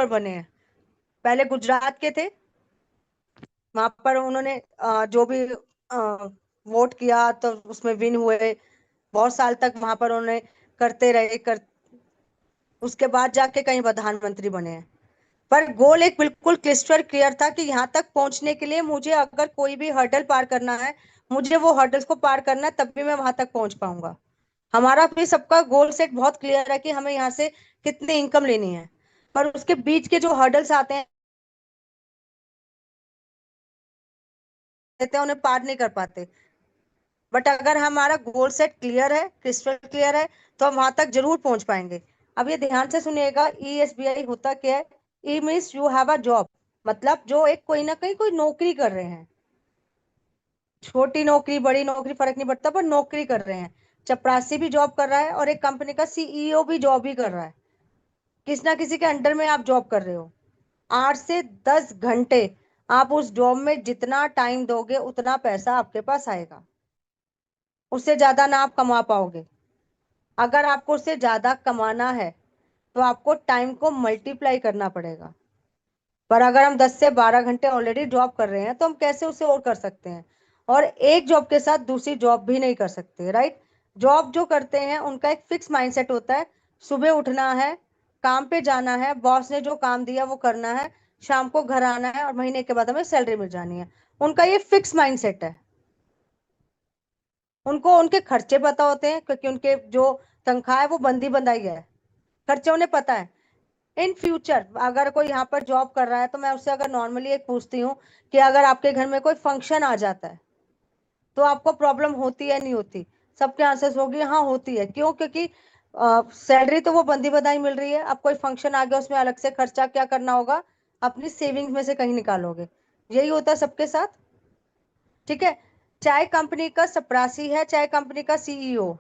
ऊपर बने हैं। पहले गुजरात के थे, वहां पर उन्होंने जो भी वोट किया तो उसमें विन हुए। बहुत साल तक वहां पर उन्होंने करते रहे उसके बाद जाके कहीं प्रधानमंत्री बने हैं। पर गोल एक बिल्कुल क्लिस्टर क्लियर था कि यहाँ तक पहुंचने के लिए मुझे अगर कोई भी हर्डल पार करना है, मुझे वो हर्डल्स को पार करना है, तब भी मैं वहां तक पहुंच पाऊंगा। हमारा भी सबका गोल सेट बहुत क्लियर है कि हमें यहाँ से कितनी इनकम लेनी है, पर उसके बीच के जो हर्डल्स आते हैं उन्हें पार नहीं कर पाते। बट अगर हमारा गोल सेट क्लियर है, क्रिस्टल क्लियर है, तो हम वहां तक जरूर पहुंच पाएंगे। अब ये ध्यान से सुनिएगा, ई एस बी आई होता क्या है? E means you have a job, मतलब जो एक कोई ना कहीं कोई नौकरी कर रहे हैं। छोटी नौकरी बड़ी नौकरी फर्क नहीं पड़ता, पर नौकरी कर रहे हैं। चपरासी भी जॉब कर रहा है और एक कंपनी का सीईओ भी जॉब ही कर रहा है। किसी ना किसी के अंडर में आप जॉब कर रहे हो। 8 से 10 घंटे आप उस जॉब में जितना टाइम दोगे उतना पैसा आपके पास आएगा। उससे ज्यादा ना आप कमा पाओगे। अगर आपको उससे ज्यादा कमाना है तो आपको टाइम को मल्टीप्लाई करना पड़ेगा। पर अगर हम 10 से 12 घंटे ऑलरेडी जॉब कर रहे हैं तो हम कैसे उसे और कर सकते हैं? और एक जॉब के साथ दूसरी जॉब भी नहीं कर सकते, राइट? जॉब जो करते हैं उनका एक फिक्स माइंडसेट होता है। सुबह उठना है, काम पे जाना है, बॉस ने जो काम दिया वो करना है, शाम को घर आना है और महीने के बाद हमें सैलरी मिल जानी है। उनका ये फिक्स माइंडसेट है। उनको उनके खर्चे पता होते हैं, क्योंकि उनके जो तनख्वाह है वो बंदी बंधाई है। खर्चे उन्हें पता है। इन फ्यूचर अगर कोई यहाँ पर जॉब कर रहा है तो मैं उससे अगर नॉर्मली एक पूछती हूँ कि अगर आपके घर में कोई फंक्शन आ जाता है तो आपको प्रॉब्लम होती है नहीं होती? सबके आंसर्स होगी हाँ होती है। क्यों? क्योंकि सैलरी तो वो बंदी बधाई मिल रही है, अब कोई फंक्शन आ गया उसमें अलग से खर्चा क्या करना होगा? अपनी सेविंग्स में से कहीं निकालोगे। यही होता है सबके साथ। ठीक है। चाहे कंपनी का चपरासी है, चाहे कंपनी का सीईओ,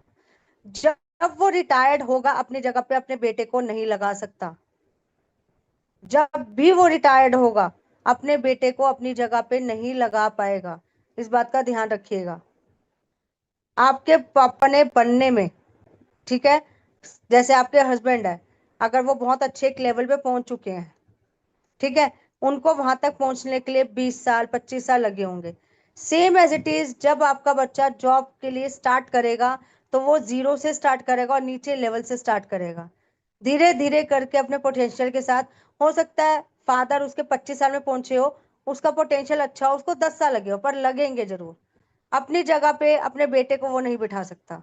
जब वो रिटायर्ड होगा अपनी जगह पे अपने बेटे को नहीं लगा सकता। जब भी वो रिटायर्ड होगा अपने बेटे को अपनी जगह पे नहीं लगा पाएगा। इस बात का ध्यान रखिएगा। आपके अपने बनने में, ठीक है, जैसे आपके हस्बैंड है, अगर वो बहुत अच्छे एक लेवल पे पहुंच चुके हैं, ठीक है, उनको वहां तक पहुंचने के लिए 20 साल 25 साल लगे होंगे। सेम एज इट इज जब आपका बच्चा जॉब के लिए स्टार्ट करेगा तो वो जीरो से स्टार्ट करेगा और नीचे लेवल से स्टार्ट करेगा। धीरे धीरे करके अपने पोटेंशियल के साथ। हो सकता है फादर उसके 25 साल में पहुंचे हो, उसका पोटेंशियल अच्छा हो, उसको 10 साल लगे हो, पर लगेंगे जरूर। अपनी जगह पे अपने बेटे को वो नहीं बिठा सकता।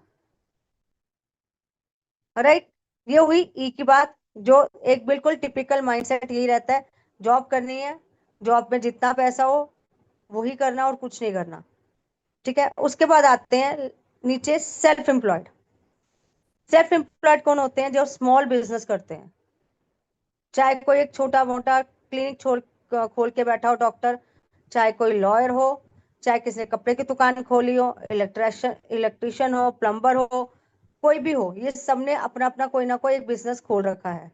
राइट? ये हुई ई की बात। जो एक बिल्कुल टिपिकल माइंडसेट यही रहता है, जॉब करनी है, जॉब में जितना पैसा हो वही करना और कुछ नहीं करना। ठीक है। उसके बाद आते हैं नीचे सेल्फ एम्प्लॉयड। सेल्फ एम्प्लॉयड कौन होते हैं? जो स्मॉल बिजनेस करते हैं। चाहे कोई एक छोटा मोटा क्लिनिक छोड़ खोल के बैठा हो डॉक्टर, चाहे कोई लॉयर हो, चाहे किसी ने कपड़े की दुकान खोली हो, इलेक्ट्रिशियन इलेक्ट्रिशियन हो, प्लम्बर हो, कोई भी हो, ये सबने अपना अपना कोई ना कोई एक बिजनेस खोल रखा है।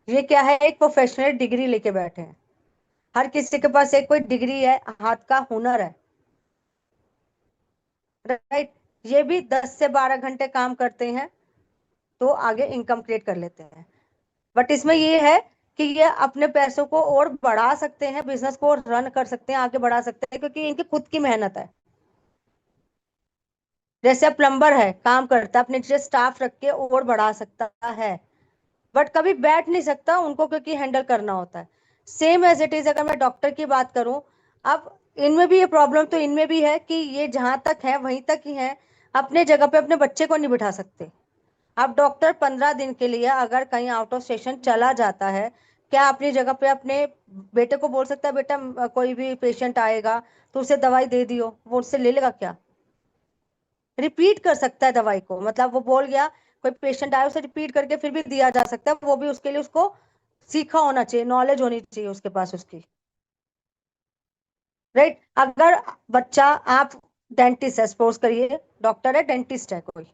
ये क्या है? एक प्रोफेशनल डिग्री लेके बैठे हैं। हर किसी के पास एक कोई डिग्री है, हाथ का हुनर है। राइट? ये भी 10 से 12 घंटे काम करते हैं तो आगे इनकम क्रिएट कर लेते हैं। बट इसमें ये है कि ये अपने पैसों को और बढ़ा सकते हैं, बिजनेस को और रन कर सकते हैं, आगे बढ़ा सकते हैं, क्योंकि इनकी खुद की मेहनत है। जैसे प्लम्बर है, काम करता है, अपने नीचे स्टाफ रख के और बढ़ा सकता है, बट कभी बैठ नहीं सकता उनको, क्योंकि हैंडल करना होता है। सेम एज इट इज अगर मैं डॉक्टर की बात करूं, अब इनमें भी ये प्रॉब्लम तो इनमें भी है कि ये जहां तक है वहीं तक ही है। अपने जगह पे अपने बच्चे को नहीं बिठा सकते। अब डॉक्टर 15 दिन के लिए अगर कहीं आउट ऑफ स्टेशन चला जाता है, क्या अपनी जगह पे अपने बेटे को बोल सकता है बेटा कोई भी पेशेंट आएगा तो उसे दवाई दे दियो? वो उससे ले लेगा क्या? रिपीट कर सकता है दवाई को, मतलब वो बोल गया कोई पेशेंट आया उसे रिपीट करके फिर भी दिया जा सकता है, वो भी उसके लिए उसको सीखा होना चाहिए, नॉलेज होनी चाहिए उसके पास उसकी। राइट? अगर बच्चा, आप डेंटिस्ट है सपोज करिए, डॉक्टर है डेंटिस्ट है कोई,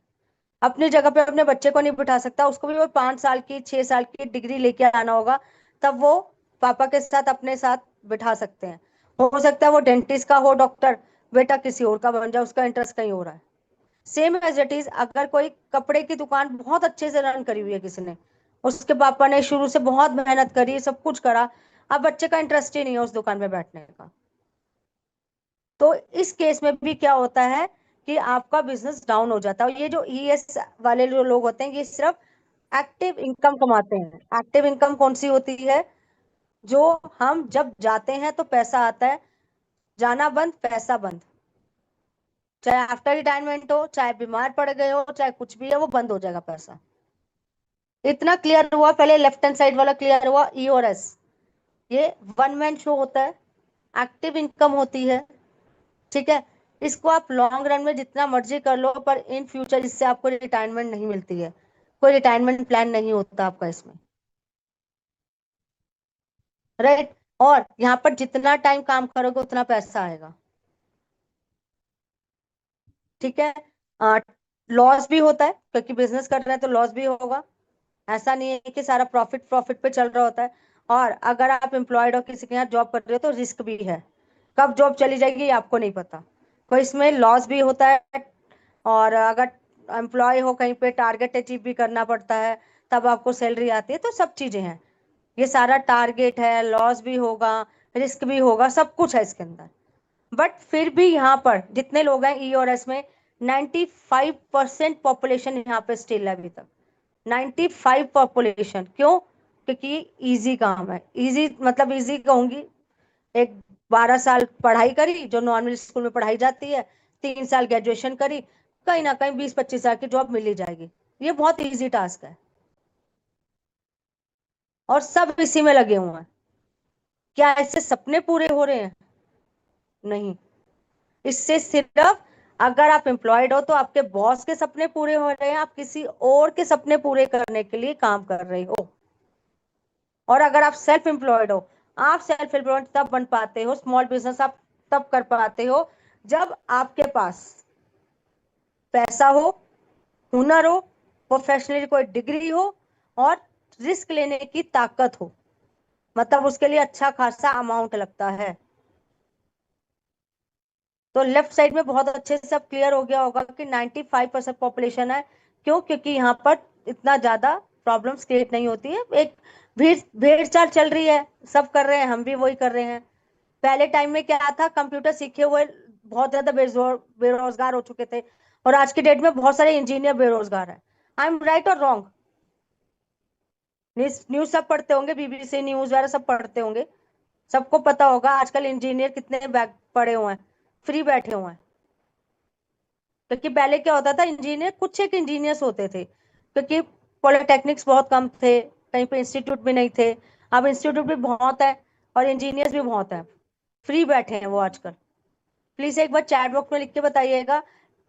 अपनी जगह पे अपने बच्चे को नहीं बिठा सकता, उसको भी वो 5 साल की 6 साल की डिग्री लेके आना होगा, तब वो पापा के साथ अपने साथ बिठा सकते हैं। हो सकता है वो डेंटिस्ट का हो डॉक्टर, बेटा किसी और का बन जाए, उसका इंटरेस्ट कहीं हो रहा है। सेम एज इट इज अगर कोई कपड़े की दुकान बहुत अच्छे से रन करी हुई है किसी ने, उसके पापा ने शुरू से बहुत मेहनत करी, सब कुछ करा, अब बच्चे का इंटरेस्ट ही नहीं है उस दुकान में बैठने का। तो इस केस में भी क्या होता है कि आपका बिजनेस डाउन हो जाता है। ये जो ईएस वाले जो लोग होते हैं, ये सिर्फ एक्टिव इनकम कमाते हैं। एक्टिव इनकम कौन सी होती है? जो हम जब जाते हैं तो पैसा आता है, जाना बंद पैसा बंद। चाहे आफ्टर रिटायरमेंट हो, चाहे बीमार पड़ गए हो, चाहे कुछ भी है, वो बंद हो जाएगा पैसा। इतना क्लियर हुआ? पहले लेफ्ट हैंड साइड वाला क्लियर हुआ, ई और एस। ये वन मैन शो होता है, एक्टिव इनकम होती है, ठीक है। इसको आप लॉन्ग रन में जितना मर्जी कर लो, पर इन फ्यूचर इससे आपको रिटायरमेंट नहीं मिलती है, कोई रिटायरमेंट प्लान नहीं होता आपका इसमें, राइट। और यहाँ पर जितना टाइम काम करोगे उतना पैसा आएगा, ठीक है। लॉस भी होता है, क्योंकि बिजनेस कर रहे हैं तो लॉस भी होगा। ऐसा नहीं है कि सारा प्रॉफिट प्रॉफिट पे चल रहा होता है। और अगर आप एम्प्लॉयड हो, किसी के यहाँ जॉब कर रहे हो, तो रिस्क भी है, कब जॉब चली जाएगी ये आपको नहीं पता। तो इसमें लॉस भी होता है। और अगर एम्प्लॉय हो कहीं पे, टारगेट अचीव भी करना पड़ता है, तब आपको सैलरी आती है। तो सब चीजें हैं, ये सारा टारगेट है, लॉस भी होगा, रिस्क भी होगा, सब कुछ है इसके अंदर। बट फिर भी यहाँ पर जितने लोग हैं ई और एस में, 95% पॉपुलेशन यहाँ पे स्टिल है अभी तक। 95 पॉपुलेशन, क्यों? क्योंकि इजी काम है। इजी मतलब इजी कहूंगी, एक 12 साल पढ़ाई करी जो नॉर्मल स्कूल में पढ़ाई जाती है, 3 साल ग्रेजुएशन करी, कहीं ना कहीं 20-25 हजार की जॉब मिल ही जाएगी। ये बहुत इजी टास्क है, और सब इसी में लगे हुए हैं। क्या इससे सपने पूरे हो रहे हैं? नहीं। इससे सिर्फ, अगर आप एम्प्लॉयड हो तो आपके बॉस के सपने पूरे हो रहे हैं, आप किसी और के सपने पूरे करने के लिए काम कर रहे हो। और अगर आप सेल्फ एम्प्लॉयड हो, आप सेल्फ एम्प्लॉयड तब बन पाते हो, स्मॉल बिजनेस आप तब कर पाते हो जब आपके पास पैसा हो, हुनर हो, प्रोफेशनली कोई डिग्री हो, और रिस्क लेने की ताकत हो। मतलब उसके लिए अच्छा खासा अमाउंट लगता है। तो लेफ्ट साइड में बहुत अच्छे से सब क्लियर हो गया होगा कि 95% पॉपुलेशन है। क्यों? क्योंकि यहाँ पर इतना ज्यादा प्रॉब्लम्स क्रिएट नहीं होती है। एक भीड़ भेड़ चाल चल रही है, सब कर रहे हैं, हम भी वही कर रहे हैं। पहले टाइम में क्या था, कंप्यूटर सीखे हुए बहुत ज्यादा बेरोजगार हो चुके थे, और आज की डेट में बहुत सारे इंजीनियर बेरोजगार है। आई एम राइट और रॉन्ग? न्यूज सब पढ़ते होंगे, बीबीसी न्यूज वगैरह सब पढ़ते होंगे, सबको पता होगा आजकल इंजीनियर कितने बैग पड़े हुए हैं, फ्री बैठे हुए हैं। क्योंकि पहले क्या होता था, इंजीनियर कुछ एक इंजीनियर्स होते थे, क्योंकि पॉलिटेक्निक्स बहुत कम थे, कहीं पे इंस्टीट्यूट भी नहीं थे। अब इंस्टीट्यूट भी बहुत है, और इंजीनियर्स भी बहुत है, फ्री बैठे हैं वो आजकल। प्लीज एक बार चैट बॉक्स में लिख के बताइएगा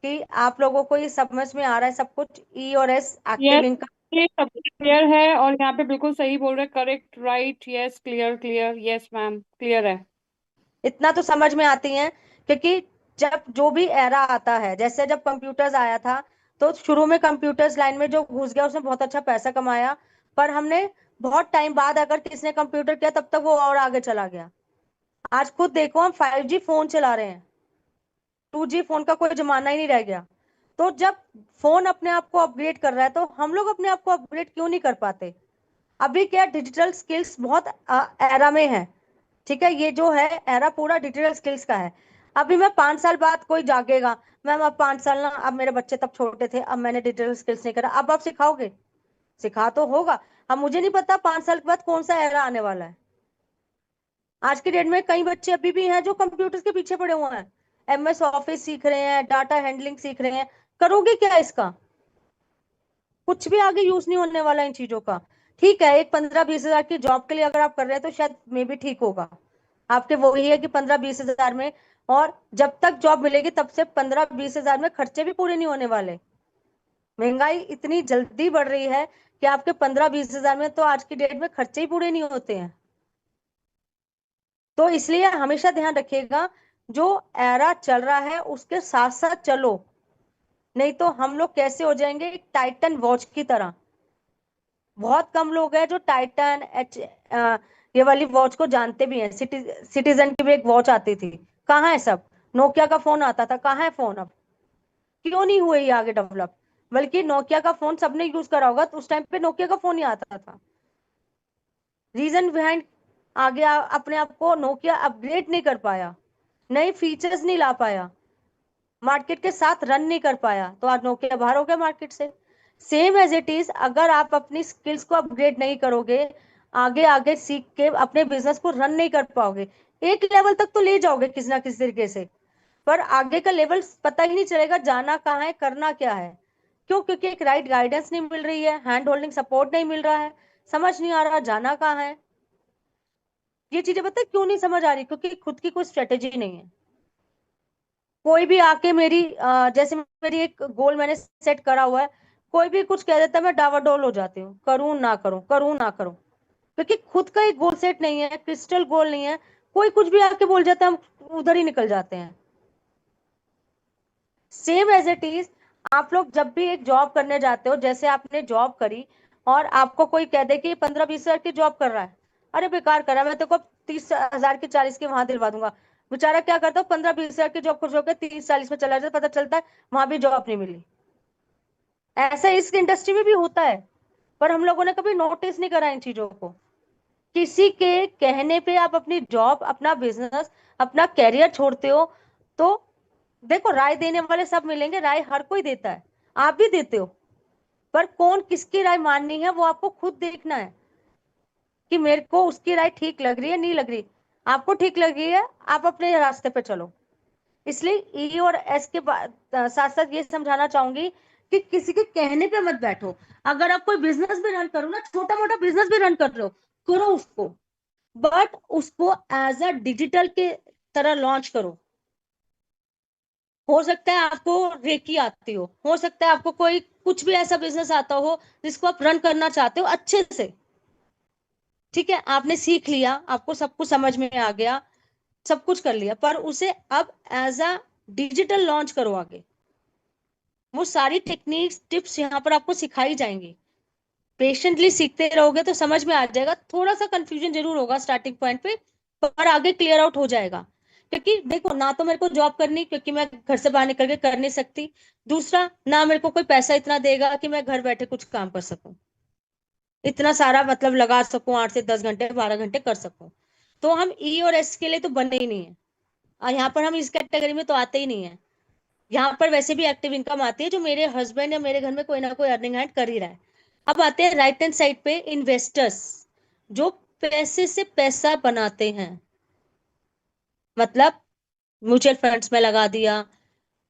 कि आप लोगों को ये समझ में आ रहा है सब कुछ, ई और एस, एक्टिव यस, इनकम। ये सब क्लियर है, और यहाँ पे बिल्कुल सही बोल रहे, correct, right, yes, clear clear, yes ma'am, clear है। इतना तो समझ में आती हैं। क्योंकि जब जो भी एरा आता है, जैसे जब कंप्यूटर्स आया था, तो शुरू में कंप्यूटर्स लाइन में जो घुस गया उसने बहुत अच्छा पैसा कमाया। पर हमने बहुत टाइम बाद अगर किसने कंप्यूटर किया, तब तक वो और आगे चला गया। आज खुद देखो, हम 5G फोन चला रहे हैं, 2G फोन का कोई जमाना ही नहीं रह गया। तो जब फोन अपने आप को अपग्रेड कर रहा है, तो हम लोग अपने आप को अपग्रेड क्यों नहीं कर पाते? अभी क्या, डिजिटल स्किल्स बहुत एरा में है, ठीक है। ये जो है एरा पूरा डिजिटल स्किल्स का है। अभी मैं 5 साल बाद कोई जागेगा, मैम अब 5 साल ना, अब मेरे बच्चे तब छोटे थे, अब मैंने डिजिटल स्किल्स नहीं करा, अब आप सिखाओगे? सिखा तो होगा। अब मुझे नहीं पता 5 साल के बाद कौन सा एरा आने वाला है। आज के डेट में कई बच्चे अभी भी हैं जो कंप्यूटर के पीछे पड़े हुए हैं, MS ऑफिस सीख रहे हैं, डाटा हैंडलिंग सीख रहे हैं। करोगे क्या इसका? कुछ भी आगे यूज नहीं होने वाला इन चीजों का। ठीक है, एक 15-20 हजार की जॉब के लिए अगर आप कर रहे हैं तो शायद मे भी ठीक होगा, आपके वही है कि 15-20 हजार में। और जब तक जॉब मिलेगी तब से 15-20 हजार में खर्चे भी पूरे नहीं होने वाले। महंगाई इतनी जल्दी बढ़ रही है कि आपके 15-20 हजार में तो आज की डेट में खर्चे ही पूरे नहीं होते हैं। तो इसलिए हमेशा ध्यान रखिएगा, जो एरा चल रहा है उसके साथ साथ चलो, नहीं तो हम लोग कैसे हो जाएंगे, एक टाइटन वॉच की तरह। बहुत कम लोग हैं जो टाइटन ये वाली वॉच को जानते भी हैं। सिटीजन की भी एक वॉच आती थी, कहाँ है सब? नोकिया का फोन आता था, कहाँ है फोन अब? क्यों नहीं हुए ये आगे डेवलप? बल्कि नोकिया का फोन सबने यूज करा होगा, तो उस टाइम पे नोकिया का फोन ही आता था। रीजन बिहाइंड, आगे अपने आप को नोकिया अपग्रेड नहीं कर पाया, नए फीचर्स नहीं ला पाया, मार्केट के साथ रन नहीं कर पाया, तो आज नोकिया बाहर हो गया मार्केट से। सेम एज इट इज, अगर आप अपनी स्किल्स को अपग्रेड नहीं करोगे, आगे आगे सीख के अपने बिजनेस को रन नहीं कर पाओगे। एक लेवल तक तो ले जाओगे किसी ना किसी तरीके से, पर आगे का लेवल पता ही नहीं चलेगा जाना कहाँ है, करना क्या है। क्यों? क्योंकि एक राइट गाइडेंस नहीं मिल रही है, हैंड होल्डिंग सपोर्ट नहीं मिल रहा है, समझ नहीं आ रहा जाना कहाँ है। ये चीजें पता है क्यों नहीं समझ आ रही? क्योंकि खुद की कोई स्ट्रेटेजी नहीं है। कोई भी आके मेरी जैसे मेरी एक गोल मैंने सेट करा हुआ है, कोई भी कुछ कह देता है मैं डावाडोल हो जाती हूँ, करूँ ना करूँ, करूँ ना करूँ, क्योंकि खुद का एक गोल सेट नहीं है, क्रिस्टल गोल नहीं है। कोई कुछ भी आके बोल जाता है, हम उधर ही निकल जाते हैं। सेम एज इट इज, आप लोग जब भी एक जॉब करने जाते हो, जैसे आपने जॉब करी और आपको कोई कह दे कि 15-20 हजार की जॉब कर रहा है, अरे बेकार कर रहा है, मैं तेरे को 30 हजार की 40 की वहां दिलवा दूंगा। बेचारा क्या करता है, 15-20 हजार की जॉब खुश होकर 30-40 में चला जाता, पता चलता है वहां भी जॉब नहीं मिली। ऐसा इस इंडस्ट्री में भी होता है, पर हम लोगों ने कभी नोटिस नहीं करा इन चीजों को। किसी के कहने पे आप अपनी जॉब, अपना बिजनेस, अपना कैरियर छोड़ते हो, तो देखो राय देने वाले सब मिलेंगे, राय हर कोई देता है, आप भी देते हो, पर कौन किसकी राय माननी है वो आपको खुद देखना है, कि मेरे को उसकी राय ठीक लग रही है नहीं लग रही। आपको ठीक लग रही है, आप अपने रास्ते पे चलो। इसलिए ई और एस के साथ साथ ये समझाना चाहूंगी कि किसी के कहने पे मत बैठो। अगर आप कोई बिजनेस भी रन करो ना, छोटा मोटा बिजनेस भी रन कर रहे हो, करो उसको, बट उसको एज अ डिजिटल के तरह लॉन्च करो। हो सकता है आपको रेकी आती हो सकता है आपको कोई कुछ भी ऐसा बिजनेस आता हो जिसको आप रन करना चाहते हो अच्छे से। ठीक है, आपने सीख लिया, आपको सब कुछ समझ में आ गया, सब कुछ कर लिया, पर उसे अब एज अ डिजिटल लॉन्च करो आगे। वो सारी टेक्निक्स टिप्स यहाँ पर आपको सिखाई जाएंगी। पेशेंटली सीखते रहोगे तो समझ में आ जाएगा, थोड़ा सा कंफ्यूजन जरूर होगा स्टार्टिंग पॉइंट पे, पर आगे क्लियर आउट हो जाएगा। क्योंकि देखो, ना तो मेरे को जॉब करनी, क्योंकि मैं घर से बाहर निकल के कर नहीं सकती। दूसरा, ना मेरे को कोई पैसा इतना देगा कि मैं घर बैठे कुछ काम कर सकूं, इतना सारा मतलब लगा सकूं, 8 से 10 घंटे 12 घंटे कर सकूं। तो हम ई और एस के लिए तो बने ही नहीं है, और यहाँ पर हम इस कैटेगरी में तो आते ही नहीं है। यहाँ पर वैसे भी एक्टिव इनकम आती है, जो मेरे हस्बैंड या मेरे घर में कोई ना कोई अर्निंग हैंड कर ही रहा है। अब आते हैं राइट हैंड साइड पे, इन्वेस्टर्स, जो पैसे से पैसा बनाते हैं। मतलब म्यूचुअल फंड्स में लगा दिया,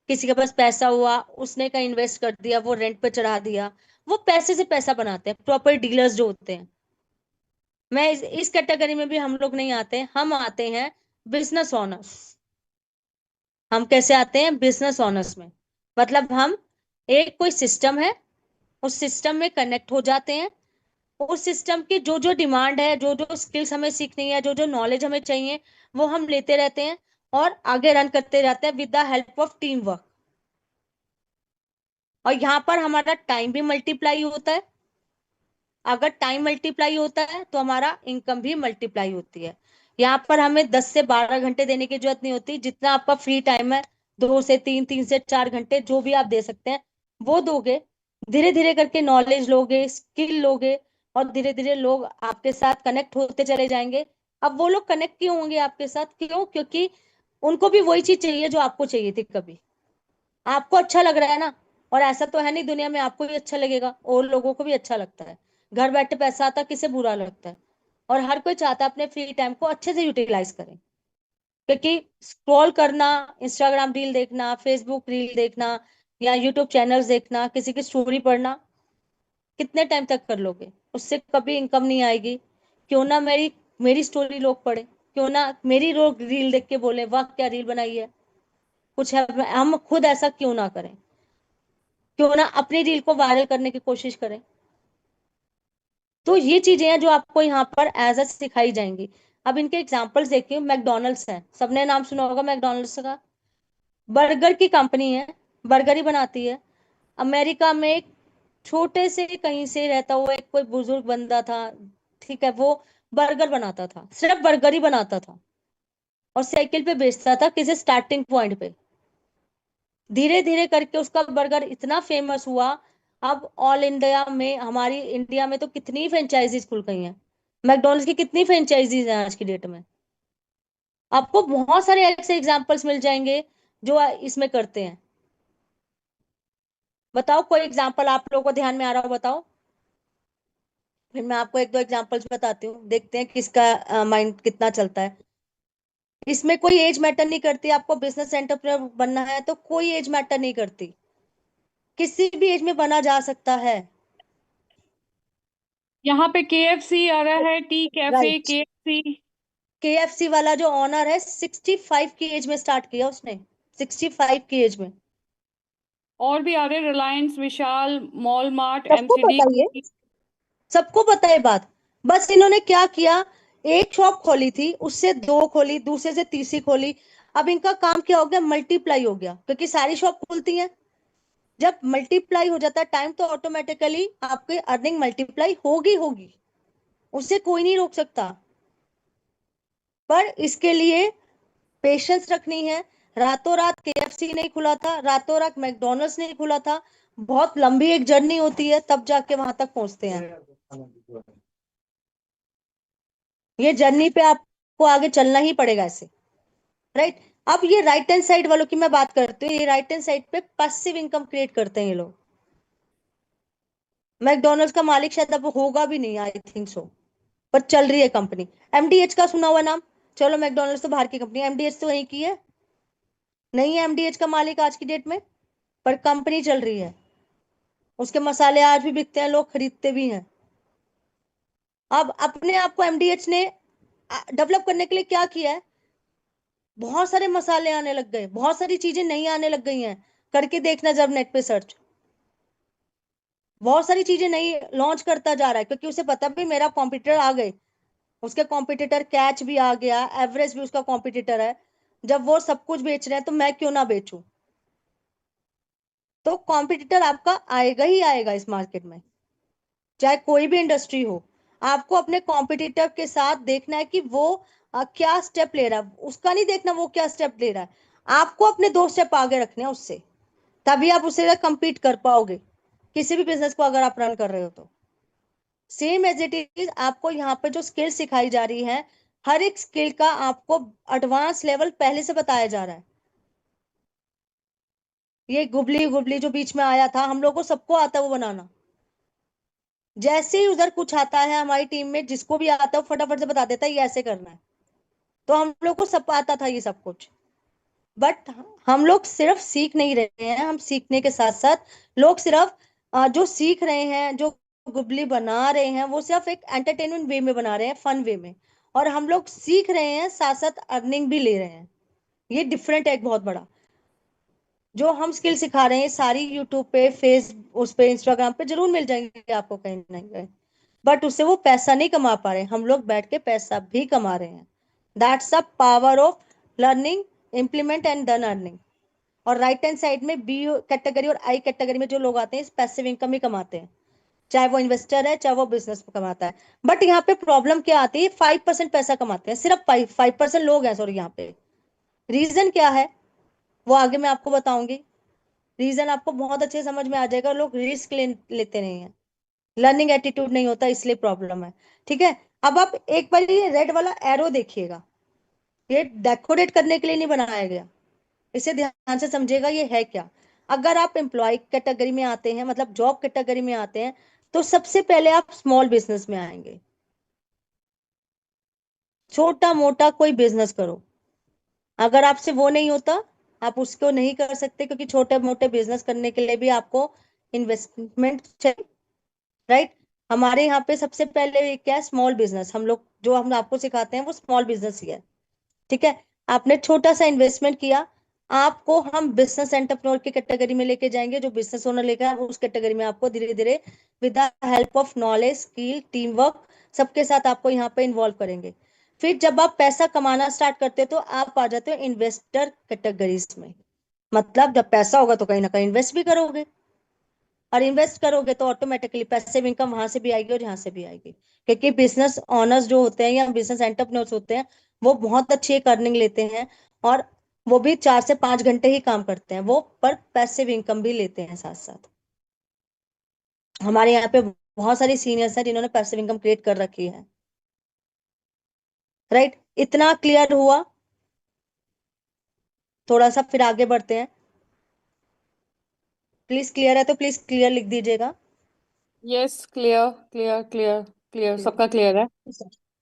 किसी के पास पैसा हुआ उसने कहीं इन्वेस्ट कर दिया, वो रेंट पे चढ़ा दिया, वो पैसे से पैसा बनाते हैं, प्रॉपर डीलर्स जो होते हैं। मैं इस कैटेगरी में भी हम लोग नहीं आते, हम आते हैं बिजनेस ओनर्स। हम कैसे आते हैं? बिजनेस ओनर्स में, मतलब हम, एक कोई सिस्टम है, उस सिस्टम में कनेक्ट हो जाते हैं, उस सिस्टम की जो जो डिमांड है, जो जो स्किल्स हमें सीखनी है, जो जो नॉलेज हमें चाहिए, वो हम लेते रहते हैं और आगे रन करते रहते हैं with the help of team work. और यहाँ पर हमारा टाइम भी मल्टीप्लाई होता है। अगर टाइम मल्टीप्लाई होता है तो हमारा इनकम भी मल्टीप्लाई होती है। यहाँ पर हमें 10 से 12 घंटे देने की जरूरत नहीं होती, जितना आपका फ्री टाइम है, 2 से 3, 3 से 4 घंटे जो भी आप दे सकते हैं वो दोगे। धीरे धीरे करके नॉलेज लोगे, स्किल लोगे, और धीरे धीरे लोग आपके साथ कनेक्ट होते चले जाएंगे। अब वो लोग कनेक्ट क्यों होंगे आपके साथ? क्यों? क्योंकि उनको भी वही चीज चाहिए जो आपको चाहिए थी कभी। आपको अच्छा लग रहा है ना, और ऐसा तो है नहीं दुनिया में आपको भी अच्छा लगेगा, और लोगों को भी अच्छा लगता है। घर बैठे पैसा आता, किसे बुरा लगता है? और हर कोई चाहता है अपने फ्री टाइम को अच्छे से यूटिलाइज करें। क्योंकि स्क्रॉल करना, इंस्टाग्राम रील देखना, फेसबुक रील देखना, या यूट्यूब चैनल्स देखना, किसी की स्टोरी पढ़ना, कितने टाइम तक कर लोगे? उससे कभी इनकम नहीं आएगी। क्यों ना मेरी मेरी स्टोरी लोग पढ़े, क्यों ना मेरी लोग रील देख के बोले वाह क्या रील बनाई है, कुछ है। हम खुद ऐसा क्यों ना करें? क्यों ना अपनी रील को वायरल करने की कोशिश करें? तो ये चीजें हैं जो आपको यहाँ पर एज अ सिखाई जाएंगी। अब इनके एग्जांपल्स देखिए, मैकडोनल्ड्स है, सबने नाम सुना होगा मैकडोनल्ड्स का। बर्गर की कंपनी है, बर्गर ही बनाती है। अमेरिका में एक छोटे से कहीं से रहता हुआ एक कोई बुजुर्ग बंदा था, ठीक है, वो बर्गर बनाता था, सिर्फ बर्गर ही बनाता था, और साइकिल पे बेचता था किसी स्टार्टिंग पॉइंट पे। धीरे धीरे करके उसका बर्गर इतना फेमस हुआ। अब ऑल इंडिया में, हमारी इंडिया में तो कितनी फ्रेंचाइजीज खुल गई हैं। मैकडोनल्ड्स की कितनी फ्रेंचाइजीज हैं आज की डेट में। आपको बहुत सारे ऐसे एग्जांपल्स मिल जाएंगे जो इसमें करते हैं। बताओ कोई एग्जांपल आप लोगों को ध्यान में आ रहा हो, बताओ। फिर मैं आपको एक दो एग्जांपल्स बताती हूँ, देखते हैं किसका माइंड कितना चलता है। इसमें कोई एज मैटर नहीं करती। आपको बिजनेस एंटरप्रेन्योर बनना है तो कोई एज मैटर नहीं करती, किसी भी एज में बना जा सकता है। यहाँ पे KFC आ रहा है, tea cafe right. KFC। KFC वाला जो ऑनर है 65 की एज में स्टार्ट किया उसने, 65 की एज में। और भी आ रहे, रिलायंस, विशाल, मॉल मार्ट, सबको MCD। पता ही है, सबको पता है बात। बस इन्होंने क्या किया, एक शॉप खोली थी, उससे दो खोली, दूसरे से तीसरी खोली। अब इनका काम क्या हो गया, मल्टीप्लाई हो गया, क्योंकि सारी शॉप खुलती हैं। जब मल्टीप्लाई हो जाता है टाइम, तो ऑटोमेटिकली आपकी अर्निंग मल्टीप्लाई होगी होगी, उससे कोई नहीं रोक सकता। पर इसके लिए पेशेंस रखनी है। रातों रात केएफसी नहीं खुला था, रातों रात मैकडोनल्ड्स नहीं खुला था। बहुत लंबी एक जर्नी होती है, तब जाके वहां तक पहुंचते हैं। ये जर्नी पे आपको आगे चलना ही पड़ेगा ऐसे। राइट। अब ये राइट हैंड साइड वालों की मैं बात करती हूँ। ये राइट हैंड साइड पे पैसिव इनकम क्रिएट करते हैं ये लोग। मैकडोनल्ड्स का मालिक शायद अब होगा भी नहीं, आई थिंक सो, पर चल रही है कंपनी। एमडीएच का सुना हुआ नाम? चलो मैकडोनल्ड्स तो बाहर की कंपनी, एमडीएच तो वहीं की है। नहीं है एमडीएच का मालिक आज की डेट में, पर कंपनी चल रही है। उसके मसाले आज भी बिकते हैं, लोग खरीदते भी हैं। अब अपने आप को एमडीएच ने डेवलप करने के लिए क्या किया है, बहुत सारे मसाले आने लग गए, बहुत सारी चीजें नई आने लग गई हैं। करके देखना जब नेट पे सर्च, बहुत सारी चीजें नई लॉन्च करता जा रहा है, क्योंकि उसे पता भी मेरा कॉम्पिटिटर आ गए। उसके कॉम्पिटिटर कैच भी आ गया, एवरेज भी उसका कॉम्पिटिटर है। जब वो सब कुछ बेच रहे हैं तो मैं क्यों ना बेचूं। तो कॉम्पिटिटर आपका आएगा ही आएगा इस मार्केट में, चाहे कोई भी इंडस्ट्री हो। आपको अपने कॉम्पिटिटर के साथ देखना है कि वो क्या स्टेप ले रहा है, उसका नहीं देखना वो क्या स्टेप ले रहा है। आपको अपने दो स्टेप आगे रखने हैं उससे, तभी आप उससे compete कर पाओगे, किसी भी बिजनेस को अगर आप रन कर रहे हो तो। सेम एज इट इज, आपको यहाँ पे जो स्किल सिखाई जा रही है, हर एक स्किल का आपको एडवांस लेवल पहले से बताया जा रहा है। ये गुबली गुबली जो बीच में आया था, हम लोग को सबको आता है वो बनाना। जैसे ही उधर कुछ आता है हमारी टीम में, जिसको भी आता है वो फटाफट से बता देता है ये ऐसे करना है। तो हम लोग को सब आता था ये सब कुछ। बट हम लोग सिर्फ सीख नहीं रहे हैं, हम सीखने के साथ साथ, लोग सिर्फ जो सीख रहे हैं, जो गुबली बना रहे हैं, वो सिर्फ एक एंटरटेनमेंट वे में बना रहे हैं, फन वे में। और हम लोग सीख रहे हैं, साथ साथ अर्निंग भी ले रहे हैं। ये डिफरेंट है एक बहुत बड़ा। जो हम स्किल सिखा रहे हैं सारी यूट्यूब पे, फेस उस पे, इंस्टाग्राम पे जरूर मिल जाएंगे आपको कहीं ना कहीं। बट उससे वो पैसा नहीं कमा पा रहे, हम लोग बैठ के पैसा भी कमा रहे हैं। That's the power of learning, implement and then earning. और राइट हैंड साइड में बी कैटेगरी और आई कैटेगरी में जो लोग आते हैं, इस पैसिव इनकम ही कमाते हैं। चाहे वो इन्वेस्टर है, चाहे वो बिजनेस कमाता है। बट यहाँ पे प्रॉब्लम क्या आती है, 5% पैसा कमाते हैं, सिर्फ 5% लोग हैं, सॉरी यहाँ पे। रीजन क्या है वो आगे मैं आपको बताऊंगी। रीजन आपको बहुत अच्छे समझ में आ जाएगा। लोग रिस्क लेते नहीं है, लर्निंग एटीट्यूड नहीं होता, इसलिए प्रॉब्लम है। ठीक है। अब आप एक बार ये रेड वाला एरो देखिएगा, ये डेकोरेट करने के लिए नहीं बनाया गया। इसे ध्यान से समझेगा ये है क्या। अगर आप एम्प्लॉय कैटेगरी में आते हैं, मतलब जॉब कैटेगरी में आते हैं, तो सबसे पहले आप स्मॉल बिजनेस में आएंगे। छोटा मोटा कोई बिजनेस करो। अगर आपसे वो नहीं होता, आप उसको नहीं कर सकते, क्योंकि छोटे मोटे बिजनेस करने के लिए भी आपको इन्वेस्टमेंट चाहिए। राइट। हमारे यहाँ पे सबसे पहले क्या है, स्मॉल बिजनेस। हम लोग जो हम आपको सिखाते हैं वो स्मॉल बिजनेस ही है। ठीक है। आपने छोटा सा इन्वेस्टमेंट किया, आपको हम बिजनेस एंटरप्रेन्योर की कैटेगरी में लेके जाएंगे। जो बिजनेस ओनर लेकर उस कैटेगरी में आपको धीरे धीरे with the help of knowledge, skill, team work, सबके साथ आपको यहाँ पे इन्वॉल्व करेंगे। फिर जब आप पैसा कमाना स्टार्ट करते हो तो आप आ जाते हो इन्वेस्टर कैटेगरीज में। मतलब जब पैसा होगा तो कहीं ना कहीं इन्वेस्ट भी करोगे, और इन्वेस्ट करोगे तो ऑटोमेटिकली पैसिव इनकम वहां से भी आएगी और यहाँ से भी आएगी। क्योंकि बिजनेस ऑनर्स जो होते हैं या बिजनेस एंटरप्रेन्योर्स होते हैं, वो बहुत अच्छी एक अर्निंग लेते हैं। और वो भी 4 से 5 घंटे ही काम करते हैं वो, पर पैसिव इनकम भी लेते हैं साथ साथ। हमारे यहाँ पे बहुत सारी सीनियर्स हैं जिन्होंने पैसिव इनकम क्रिएट कर रखी है। राइट, इतना क्लियर हुआ? थोड़ा सा फिर आगे बढ़ते हैं। प्लीज क्लियर है तो प्लीज क्लियर लिख दीजिएगा। Yes, clear clear clear clear, clear, सबका क्लियर है।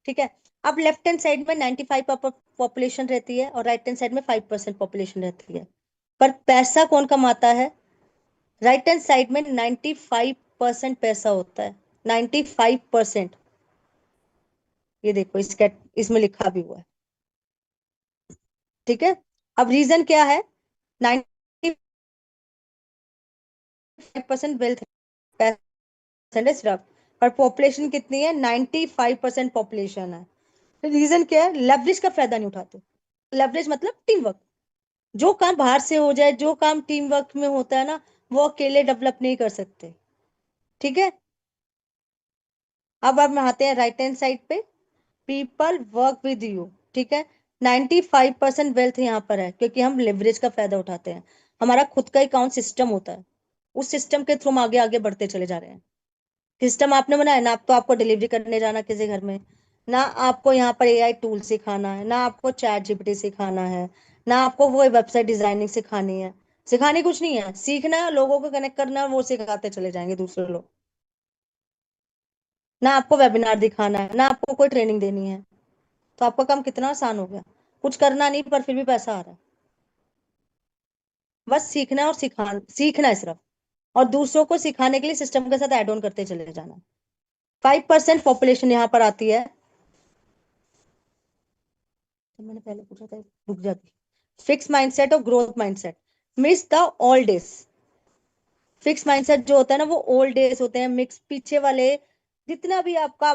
ठीक है। अब लेफ्ट हैंड साइड में 95 पॉपुलेशन रहती है और राइट हैंड साइड में 5% पॉपुलेशन रहती है, पर पैसा कौन कमाता है? राइट हैंड साइड में 95% पैसा होता है, 95%। ये देखो इसका, इसमें लिखा भी हुआ है। ठीक है, अब रीजन क्या है? 95% वेल्थ है सिर्फ, पर पॉपुलेशन कितनी है? 95% पॉपुलेशन है। रीजन क्या है? लेवरेज का फायदा नहीं उठाते। लेवरेज मतलब टीम वर्क। जो काम बाहर से हो जाए, जो काम टीम वर्क में होता है ना, वो अकेले डेवलप नहीं कर सकते। ठीक है, अब हम आते हैं राइट हैंड साइड पे। People work with you. ठीक है, 95% वेल्थ यहाँ पर है क्योंकि हम लेवरेज का फायदा उठाते हैं। हमारा खुद का अकाउंट सिस्टम होता है, उस सिस्टम के थ्रू हम आगे आगे बढ़ते चले जा रहे हैं। सिस्टम आपने बनाया ना, आप तो आपको डिलीवरी करने जाना किसी घर में, ना आपको यहाँ पर एआई टूल सिखाना है, ना आपको चैट जीपीटी सिखाना है, ना आपको वो वेबसाइट डिजाइनिंग सिखानी है। सिखानी कुछ नहीं है, सीखना है, लोगों को कनेक्ट करना है, वो सिखाते चले जाएंगे दूसरे लोग। ना आपको वेबिनार दिखाना है, ना आपको कोई ट्रेनिंग देनी है। तो आपका काम कितना आसान हो गया। कुछ करना नहीं, पर फिर भी पैसा आ रहा है। बस सीखना है और सीखना है सिर्फ, और दूसरों को सिखाने के लिए सिस्टम के साथ ऐड ऑन करते चले जाना। 5% पॉपुलेशन यहाँ पर आती है। तो मैंने पहले पूछा था, रुक जाती। फिक्स माइंडसेट और growth mindset. Miss the old days. Fix mindset जो होता है ना, वो ओल्ड डेज होते हैं, मिक्स पीछे वाले। जितना भी आपका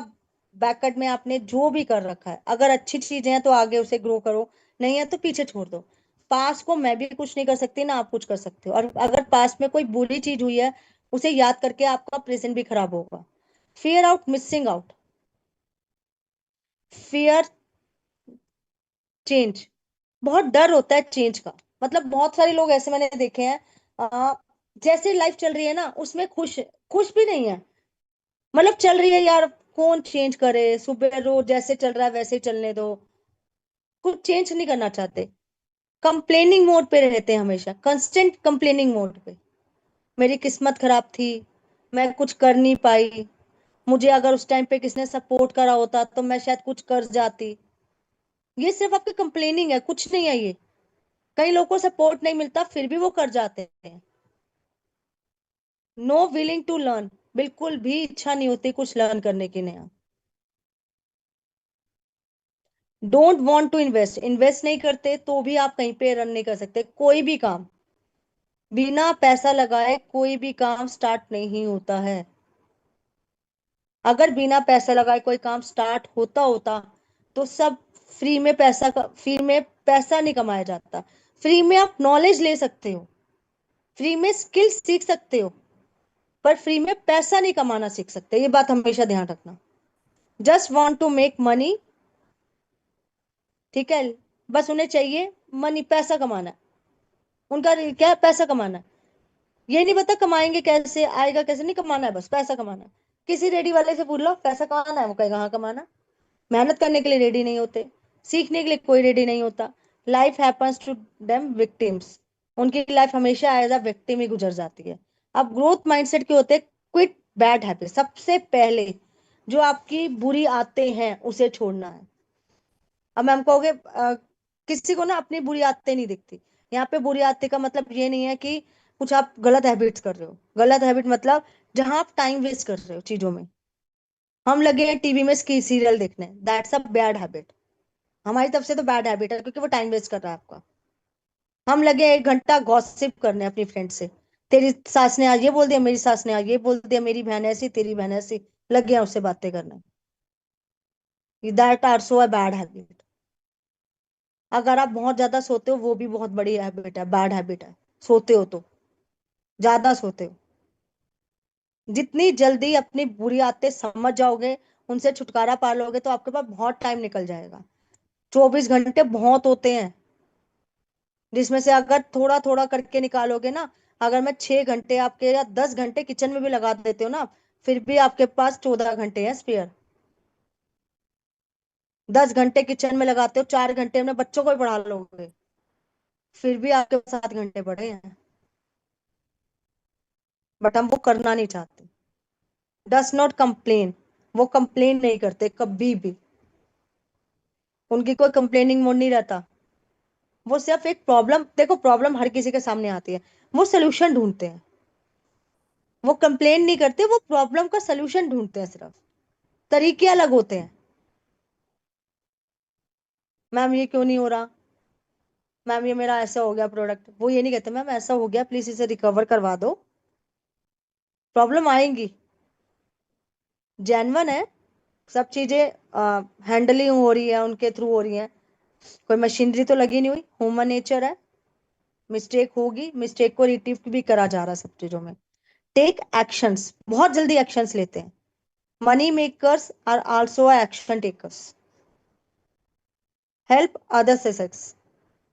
बैकअप में आपने जो भी कर रखा है, अगर अच्छी चीजें हैं तो आगे उसे ग्रो करो, नहीं है तो पीछे छोड़ दो। पास को मैं भी कुछ नहीं कर सकती, ना आप कुछ कर सकते हो, और अगर पास में कोई बुरी चीज हुई है, उसे याद करके आपका प्रेजेंट भी खराब होगा। Fear out missing out. Fear change, बहुत डर होता है चेंज का। मतलब बहुत सारे लोग ऐसे मैंने देखे हैं, आ, जैसे लाइफ चल रही है ना उसमें खुश, खुश भी नहीं है। मतलब चल रही है यार, कौन चेंज करे, सुबह रोज जैसे चल रहा है वैसे ही चलने दो। कुछ चेंज नहीं करना चाहते। कंप्लेनिंग मोड पे रहते हैं हमेशा, कंस्टेंट कंप्लेनिंग मोड पे। मेरी किस्मत खराब थी, मैं कुछ कर नहीं पाई, मुझे अगर उस टाइम पे किसने सपोर्ट करा होता तो मैं शायद कुछ कर जाती। ये सिर्फ आपकी कंप्लेनिंग है, कुछ नहीं है ये। कई लोगों को सपोर्ट नहीं मिलता फिर भी वो कर जाते हैं। नो विलिंग टू लर्न, बिल्कुल भी इच्छा नहीं होती कुछ लर्न करने की नया। Don't want to invest, invest नहीं करते तो भी आप कहीं पे रन नहीं कर सकते। कोई भी काम बिना पैसा लगाए कोई भी काम स्टार्ट नहीं होता है। अगर बिना पैसा लगाए कोई काम स्टार्ट होता होता तो सब फ्री में पैसा नहीं कमाया जाता। फ्री में आप नॉलेज ले सकते हो, फ्री में स्किल सीख सकते हो, पर फ्री में पैसा नहीं कमाना सीख सकते। ये बात हमेशा ध्यान रखना। Just want to make money. ठीक है, बस उन्हें चाहिए मनी, पैसा कमाना है। उनका क्या है? पैसा कमाना है। ये नहीं पता कमाएंगे कैसे, आएगा कैसे, नहीं कमाना है, बस पैसा कमाना है। किसी रेडी वाले से पूछ लो पैसा कमाना है, वो कहेगा हाँ कमाना। मेहनत करने के लिए रेडी नहीं होते, सीखने के लिए कोई रेडी नहीं होता। Life happens to them victims. उनकी लाइफ हमेशा एज अ विक्टिम ही गुजर जाती है। अब ग्रोथ माइंडसेट के होते, क्विट बैड हैबिट। सबसे पहले जो आपकी बुरी आदतें हैं उसे छोड़ना है। अब मैम कहोगे किसी को ना अपनी बुरी आदतें नहीं दिखती। यहाँ पे बुरी आदतें का मतलब ये नहीं है कि कुछ आप गलत हैबिट्स कर रहे हो। गलत हैबिट मतलब जहां आप टाइम वेस्ट कर रहे हो चीजों में। हम लगे हैं टीवी में सीरियल देखने, दैट्स अ बैड हैबिट। हमारी तरफ से तो बैड हैबिट है क्योंकि वो टाइम वेस्ट कर रहा है आपका। हम लगे हैं 1 घंटा गॉसिप करने अपनी फ्रेंड से, तेरी सास ने आज ये बोल दिया, मेरी सास ने आज ये बोल दिया, मेरी बहन ऐसी, तेरी बहन ऐसी। लगे हैं उससे बातें करने। That are so a bad habit. अगर आप बहुत ज्यादा सोते हो, वो भी बहुत बड़ी हैबिट है, बैड हैबिट है। सोते हो तो ज्यादा सोते हो। जितनी जल्दी अपनी बुरी आदतें समझ जाओगे, उनसे छुटकारा पा लोगे, तो आपके पास बहुत टाइम निकल जाएगा। 24 घंटे बहुत होते हैं। जिसमें से अगर थोड़ा थोड़ा करके निकालोगे ना, अगर मैं 6 घंटे आपके या 10 घंटे किचन में भी लगा देते हो ना, फिर भी आपके पास 14 घंटे हैं स्पेयर। 10 घंटे किचन में लगाते हो, 4 घंटे अपने बच्चों को भी पढ़ा लोगे, फिर भी आपके पास 7 घंटे पड़े हैं। बट हम वो करना नहीं चाहते। Does not complain. वो कंप्लेन नहीं करते कभी भी। उनकी कोई कंप्लेनिंग मोड नहीं रहता। वो सिर्फ एक प्रॉब्लम, देखो प्रॉब्लम हर किसी के सामने आती है, वो सोल्यूशन ढूंढते हैं। वो कंप्लेन नहीं करते, वो प्रॉब्लम का सोल्यूशन ढूंढते हैं सिर्फ। तरीके अलग होते हैं। मैम ये क्यों नहीं हो रहा, मैम ये मेरा ऐसा हो गया प्रोडक्ट, वो ये नहीं कहते मैम ऐसा हो गया प्लीज इसे रिकवर करवा दो। प्रॉब्लम आएंगी, जेन्युइन है, सब चीजें हैंडलिंग हो रही है, उनके थ्रू हो रही है, कोई मशीनरी तो लगी नहीं हुई, ह्यूमन नेचर है, मिस्टेक होगी, मिस्टेक को रिट्रीव भी करा जा रहा है सब चीजों में। टेक एक्शंस, बहुत जल्दी एक्शंस लेते हैं। Money makers are also action takers. Help other success,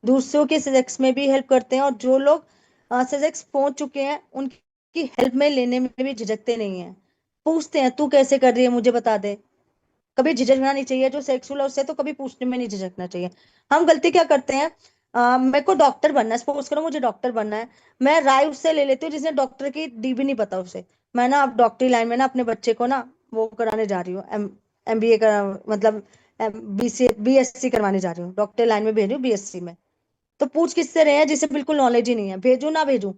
दूसरों के सजेक्स में भी हेल्प करते हैं, और जो लोग सजेक्स पहुंच चुके हैं उनकी हेल्प में लेने में भी झिझकते नहीं है। पूछते हैं तू कैसे कर रही है मुझे बता दे। कभी झिझकना नहीं चाहिए, जो सेक्सुअल है उससे तो कभी पूछने में नहीं झिझकना चाहिए। हम गलती क्या करते हैं, मेरे को डॉक्टर बनना है, सपोज करो मुझे डॉक्टर बनना है, मैं राय उससे ले लेती हूँ जिसने डॉक्टर की डी भी नहीं पता उसे। मैं ना अब डॉक्टरी लाइन में ना अपने बच्चे को ना वो कराने जा रही हूँ, MBA का मतलब BSc करवाने जा रही हूँ, डॉक्टर लाइन में भेज रही हूँ BSc में। तो पूछ किससे रहे हैं जिसे बिल्कुल नॉलेज ही नहीं है, भेजू ना भेजू,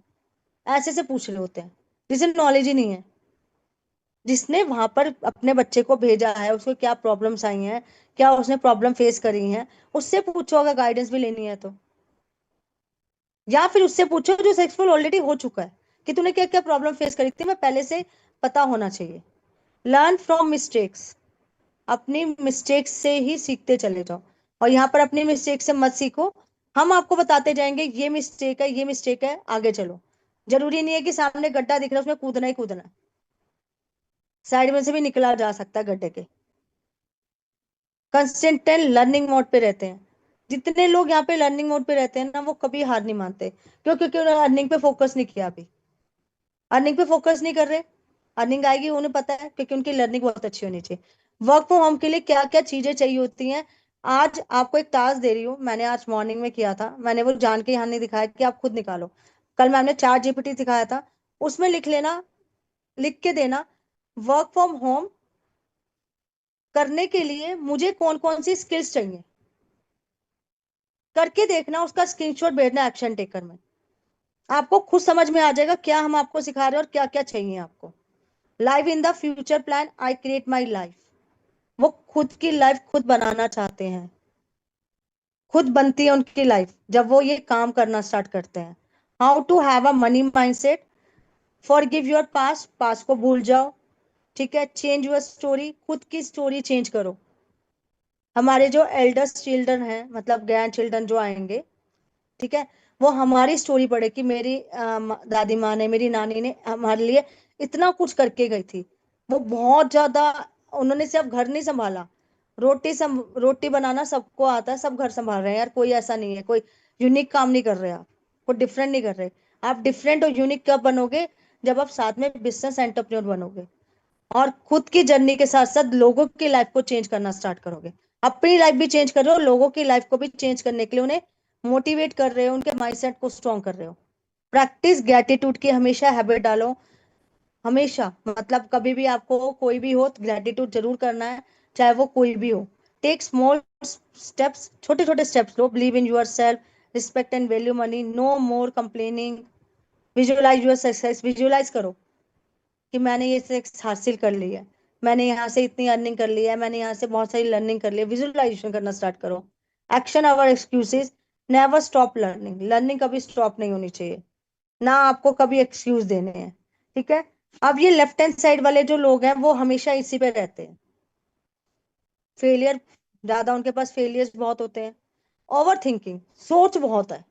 ऐसे से पूछ रहे होते हैं जिसे नॉलेज ही नहीं है। जिसने वहां पर अपने बच्चे को भेजा है उसको क्या प्रॉब्लम्स आई हैं, क्या उसने प्रॉब्लम फेस करी हैं, उससे पूछो अगर गाइडेंस भी लेनी है तो। या फिर उससे पूछो जो सक्सेसफुल ऑलरेडी हो चुका है, कि तूने क्या क्या प्रॉब्लम फेस करी थी, मैं पहले से पता होना चाहिए। लर्न फ्रॉम मिस्टेक्स, अपनी मिस्टेक्स से ही सीखते चले जाओ। और यहाँ पर अपनी मिस्टेक से मत सीखो, हम आपको बताते जाएंगे ये मिस्टेक है, ये मिस्टेक है, आगे चलो। जरूरी नहीं है कि सामने गड्ढा दिख रहा है उसमें कूदना ही कूदना है, साइड में से भी निकला जा सकता है गड्ढे के। कंसिस्टेंट लर्निंग मोड पे रहते हैं। जितने लोग यहाँ पे लर्निंग मोड पे रहते हैं ना, वो कभी हार नहीं मानते। क्यों? क्योंकि उन्होंने अर्निंग पे फोकस नहीं किया अभी। अर्निंग पे फोकस नहीं कर रहे, अर्निंग आएगी उन्हें पता है, क्योंकि उनकी लर्निंग बहुत अच्छी होनी चाहिए। वर्क फ्रॉम होम के लिए क्या क्या चीजें चाहिए होती हैं, आज आपको एक टास्क दे रही हूँ, मैंने आज मॉर्निंग में किया था, मैंने वो जान के यहाँ नहीं दिखाया कि आप खुद निकालो। कल मैंने ChatGPT दिखाया था, उसमें लिख लेना, लिख के देना, वर्क फ्रॉम होम करने के लिए मुझे कौन कौन सी स्किल्स चाहिए, करके देखना, उसका स्क्रीनशॉट भेजना एक्शन टेकर में। आपको खुद समझ में आ जाएगा क्या हम आपको सिखा रहे हैं और क्या क्या चाहिए आपको। Live in the future plan I create my life, वो खुद की लाइफ खुद बनाना चाहते हैं, खुद बनती है उनकी लाइफ जब वो ये काम करना स्टार्ट करते हैं। How to have a money mindset, forgive your past, past को भूल जाओ, ठीक है, चेंज योर स्टोरी, खुद की स्टोरी चेंज करो। हमारे जो एल्डर्स चिल्ड्रन हैं, मतलब ग्रैंड चिल्ड्रन जो आएंगे, ठीक है, वो हमारी स्टोरी पढ़े कि मेरी दादी माँ ने, मेरी नानी ने हमारे लिए इतना कुछ करके गई थी। वो बहुत ज्यादा, उन्होंने सिर्फ घर नहीं संभाला, रोटी बनाना सबको आता है, सब घर संभाल रहे हैं यार, कोई ऐसा नहीं है, कोई यूनिक काम नहीं कर रहे आप, कोई डिफरेंट नहीं कर रहे। आप डिफरेंट और यूनिक कब बनोगे, जब आप साथ में बिजनेस एंटरप्रेन्योर बनोगे और खुद की जर्नी के साथ साथ लोगों की लाइफ को चेंज करना स्टार्ट करोगे। अपनी लाइफ भी चेंज कर रहे हो, लोगों की लाइफ को भी चेंज करने के लिए उन्हें मोटिवेट कर रहे हो, उनके माइंडसेट को स्ट्रॉन्ग कर रहे हो। प्रैक्टिस ग्रेटिट्यूड की हमेशा हैबिट डालो, हमेशा, मतलब कभी भी आपको कोई भी हो ग्रेटिट्यूड जरूर करना है, चाहे वो कोई भी हो। टेक स्मॉल स्टेप्स, छोटे छोटे स्टेप्स लो, believe in yourself, respect and value money, no more complaining, visualise your success, visualise करो कि मैंने ये सक्सेस हासिल कर ली है, मैंने यहाँ से इतनी अर्निंग कर ली है, मैंने यहाँ से बहुत सारी लर्निंग कर ली है, विजुअलाइजेशन करना स्टार्ट करो। Action over excuses, never stop learning, learning कभी स्टॉप नहीं होनी चाहिए, ना आपको कभी एक्सक्यूज देने हैं, ठीक है। अब ये लेफ्ट हैंड साइड वाले जो लोग हैं वो हमेशा इसी पे रहते हैं, फेलियर ज्यादा, उनके पास फेलियर्स बहुत होते हैं। ओवर थिंकिंग, सोच बहुत है,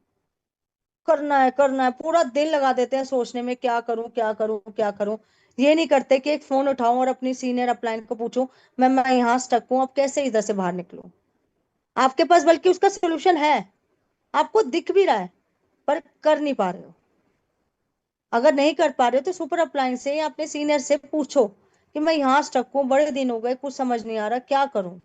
करना है करना है, पूरा दिन लगा देते हैं सोचने में, क्या करूं क्या करूं क्या करूं। ये नहीं करते कि एक फोन उठाऊं और अपनी सीनियर अपलाइन को पूछूं, मैं यहाँ स्टक हूं, अब कैसे इधर से बाहर निकलूं। आपके पास बल्कि उसका सोल्यूशन है, आपको दिख भी रहा है, पर कर नहीं पा रहे हो। अगर नहीं कर पा रहे हो तो सुपर अप्लायंस से या अपने सीनियर से पूछो कि मैं यहाँ स्टक हूँ, बड़े दिन हो गए, कुछ समझ नहीं आ रहा, क्या करूं।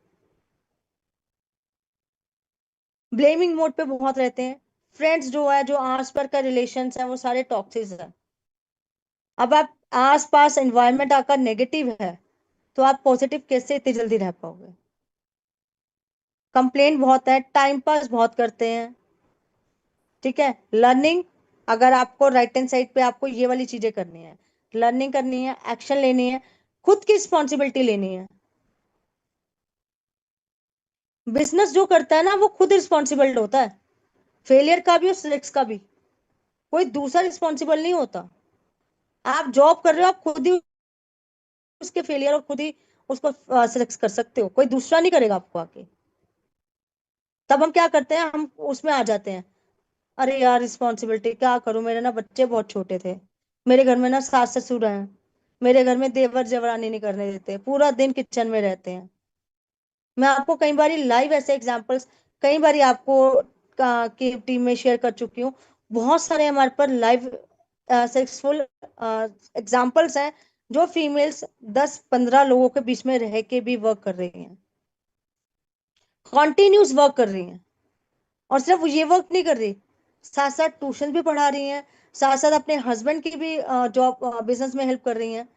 ब्लेमिंग मोड पे बहुत रहते हैं। फ्रेंड्स जो है, जो आस पर का रिलेशंस है, वो सारे टॉक्सिक है। अब आप आस पास एनवायरनमेंट आपका नेगेटिव है तो आप पॉजिटिव कैसे इतनी जल्दी रह पाओगे। कंप्लेंट बहुत है, टाइम पास बहुत करते हैं। ठीक है, लर्निंग, अगर आपको राइट हैंड साइड पे आपको ये वाली चीजें करनी है, लर्निंग करनी है, एक्शन लेनी है, खुद की रिस्पॉन्सिबिलिटी लेनी है। बिजनेस जो करता है ना वो खुद रिस्पॉन्सिबल होता है, फेलियर का भी और सक्सेस का भी। कोई दूसरा रिस्पॉन्सिबल नहीं होता। आप जॉब कर रहे हो, आप खुद ही उसके फेलियर और खुद ही उसको सक्सेस कर सकते हो, कोई दूसरा नहीं करेगा आपको आके। तब हम क्या करते हैं, हम उसमें आ जाते हैं, अरे यार रिस्पॉन्सिबिलिटी क्या करूं, मेरे ना बच्चे बहुत छोटे थे, मेरे घर में ना सास ससुर हैं, मेरे घर में देवर जेवरानी नहीं करने देते, पूरा दिन किचन में रहते हैं। मैं आपको कई बार लाइव ऐसे एग्जांपल्स कई बार आपको की टीम में शेयर कर चुकी हूँ। बहुत सारे हमारे पर लाइव सक्सेसफुल एग्जांपल्स हैं, जो फीमेल्स 10-15 लोगों के बीच में रह के भी वर्क कर रही हैं, कॉन्टिन्यूस वर्क कर रही हैं। और सिर्फ ये वर्क नहीं कर रही, साथ साथ ट्यूशन भी पढ़ा रही हैं, साथ साथ अपने हस्बैंड की भी जॉब बिजनेस में हेल्प कर रही हैं।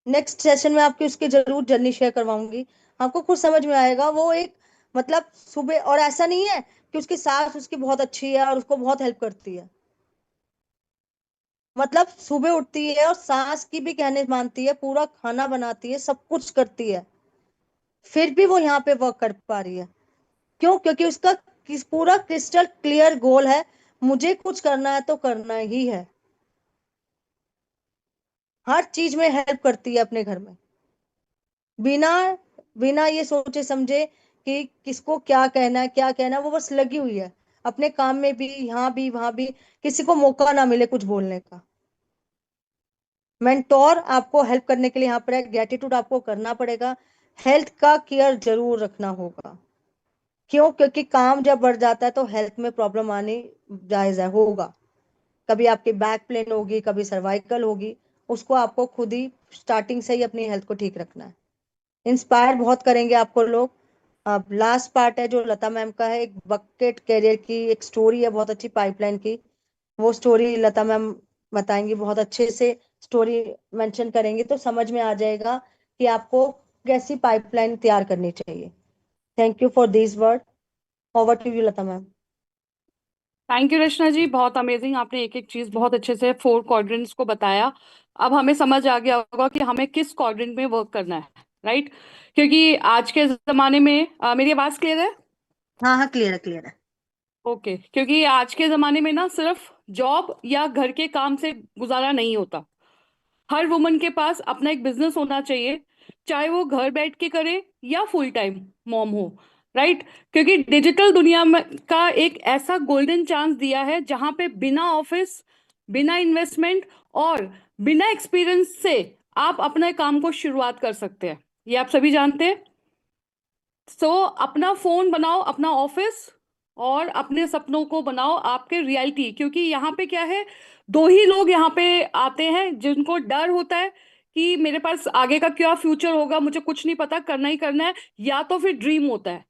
नेक्स्ट सेशन में आपकी उसकी जरूर जर्नी शेयर करवाऊंगी, आपको खुद समझ में आएगा। वो एक मतलब सुबह, और ऐसा नहीं है कि उसकी सास उसकी बहुत अच्छी है और उसको बहुत हेल्प करती है, मतलब सुबह उठती है और सास की भी कहने मानती है, पूरा खाना बनाती है, सब कुछ करती है, फिर भी वो यहाँ पे वर्क कर पा रही है। क्यों? क्योंकि उसका पूरा क्रिस्टल क्लियर गोल है, मुझे कुछ करना है तो करना ही है। हर चीज में हेल्प करती है अपने घर में, बिना बिना ये सोचे समझे कि किसको क्या कहना है, क्या कहना है, वो बस लगी हुई है अपने काम में भी, यहाँ भी वहां भी, किसी को मौका ना मिले कुछ बोलने का। मेंटोर आपको हेल्प करने के लिए यहाँ पर है, ग्रेटिट्यूड आपको करना पड़ेगा, हेल्थ का केयर जरूर रखना होगा। क्यों? क्योंकि काम जब बढ़ जाता है तो हेल्थ में प्रॉब्लम आनी जायज है, होगा। कभी आपकी बैक पेन होगी, कभी सर्वाइकल होगी, उसको आपको खुद ही स्टार्टिंग से ही अपनी हेल्थ को ठीक रखना है। इंस्पायर बहुत करेंगे आपको लोग। अब लास्ट पार्ट है जो लता मैम का है, एक बकेट कैरियर की एक स्टोरी है बहुत अच्छी पाइपलाइन की, वो स्टोरी लता मैम बताएंगी, बहुत अच्छे से स्टोरी मेंशन करेंगे तो समझ में आ जाएगा कि आपको कैसी पाइपलाइन तैयार करनी चाहिए। Thank you for this word. Over to you Lata ma'am. Thank you Rachna ji, बहुत अमेजिंग, आपने एक एक चीज बहुत अच्छे से 4 क्वाड्रेंट्स को बताया। अब हमें समझ आ गया होगा कि हमें किस क्वाड्रेंट में वर्क करना है, राइट? क्योंकि आज के जमाने में मेरी आवाज क्लियर है? हाँ हाँ, क्लियर है क्लियर है। ओके, क्योंकि आज के जमाने में ना सिर्फ जॉब या घर के काम से गुजारा नहीं होता। हर वुमन के पास अपना एक बिजनेस होना चाहिए, चाहे वो घर बैठ के करे या फुल टाइम मॉम हो, राइट? क्योंकि डिजिटल दुनिया में का एक ऐसा गोल्डन चांस दिया है जहां पे बिना ऑफिस, बिना इन्वेस्टमेंट और बिना एक्सपीरियंस से आप अपने काम को शुरुआत कर सकते हैं। ये आप सभी जानते हैं। सो अपना फोन बनाओ अपना ऑफिस, और अपने सपनों को बनाओ आपके रियलिटी। क्योंकि यहाँ पे क्या है, दो ही लोग यहाँ पे आते हैं जिनको डर होता है कि मेरे पास आगे का क्या फ्यूचर होगा, मुझे कुछ नहीं पता, करना ही करना है, या तो फिर ड्रीम होता है।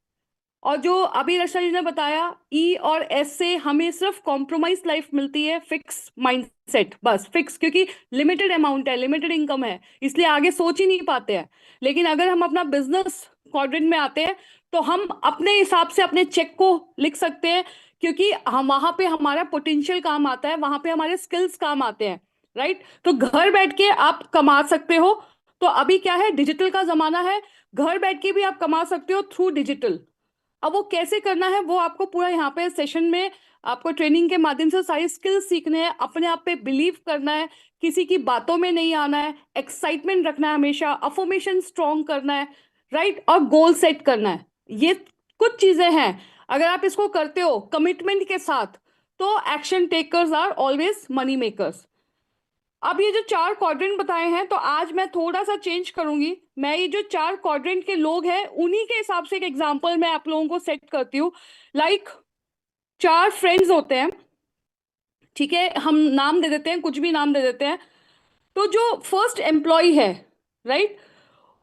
और जो अभी रक्षा जी ने बताया, ई और एस से हमें सिर्फ कॉम्प्रोमाइज लाइफ मिलती है, फिक्स माइंडसेट, बस फिक्स, क्योंकि लिमिटेड अमाउंट है, लिमिटेड इनकम है, इसलिए आगे सोच ही नहीं पाते हैं। लेकिन अगर हम अपना बिजनेस क्वाड्रेंट में आते हैं तो हम अपने हिसाब से अपने चेक को लिख सकते हैं, क्योंकि हम वहां पे हमारा पोटेंशियल काम आता है, वहां पे हमारे स्किल्स काम आते हैं, राइट? तो घर बैठ के आप कमा सकते हो। तो अभी क्या है, डिजिटल का जमाना है, घर बैठ के भी आप कमा सकते हो थ्रू डिजिटल। अब वो कैसे करना है वो आपको पूरा यहाँ पे सेशन में आपको ट्रेनिंग के माध्यम से सारी स्किल्स सीखने हैं, अपने आप पे बिलीव करना है, किसी की बातों में नहीं आना है, एक्साइटमेंट रखना है, हमेशा अफर्मेशन स्ट्रॉन्ग करना है, राइट? और गोल सेट करना है। ये कुछ चीजें हैं, अगर आप इसको करते हो कमिटमेंट के साथ, तो action takers are always money makers. अब ये जो 4 क्वाड्रेंट बताए हैं, तो आज मैं थोड़ा सा चेंज करूंगी। मैं ये जो 4 क्वाड्रेंट के लोग हैं उन्हीं के हिसाब से एक एग्जांपल मैं आप लोगों को सेट करती हूँ। लाइक 4 फ्रेंड्स होते हैं, ठीक है, हम नाम दे देते हैं, कुछ भी नाम दे देते हैं। तो जो फर्स्ट एम्प्लॉय है, राइट,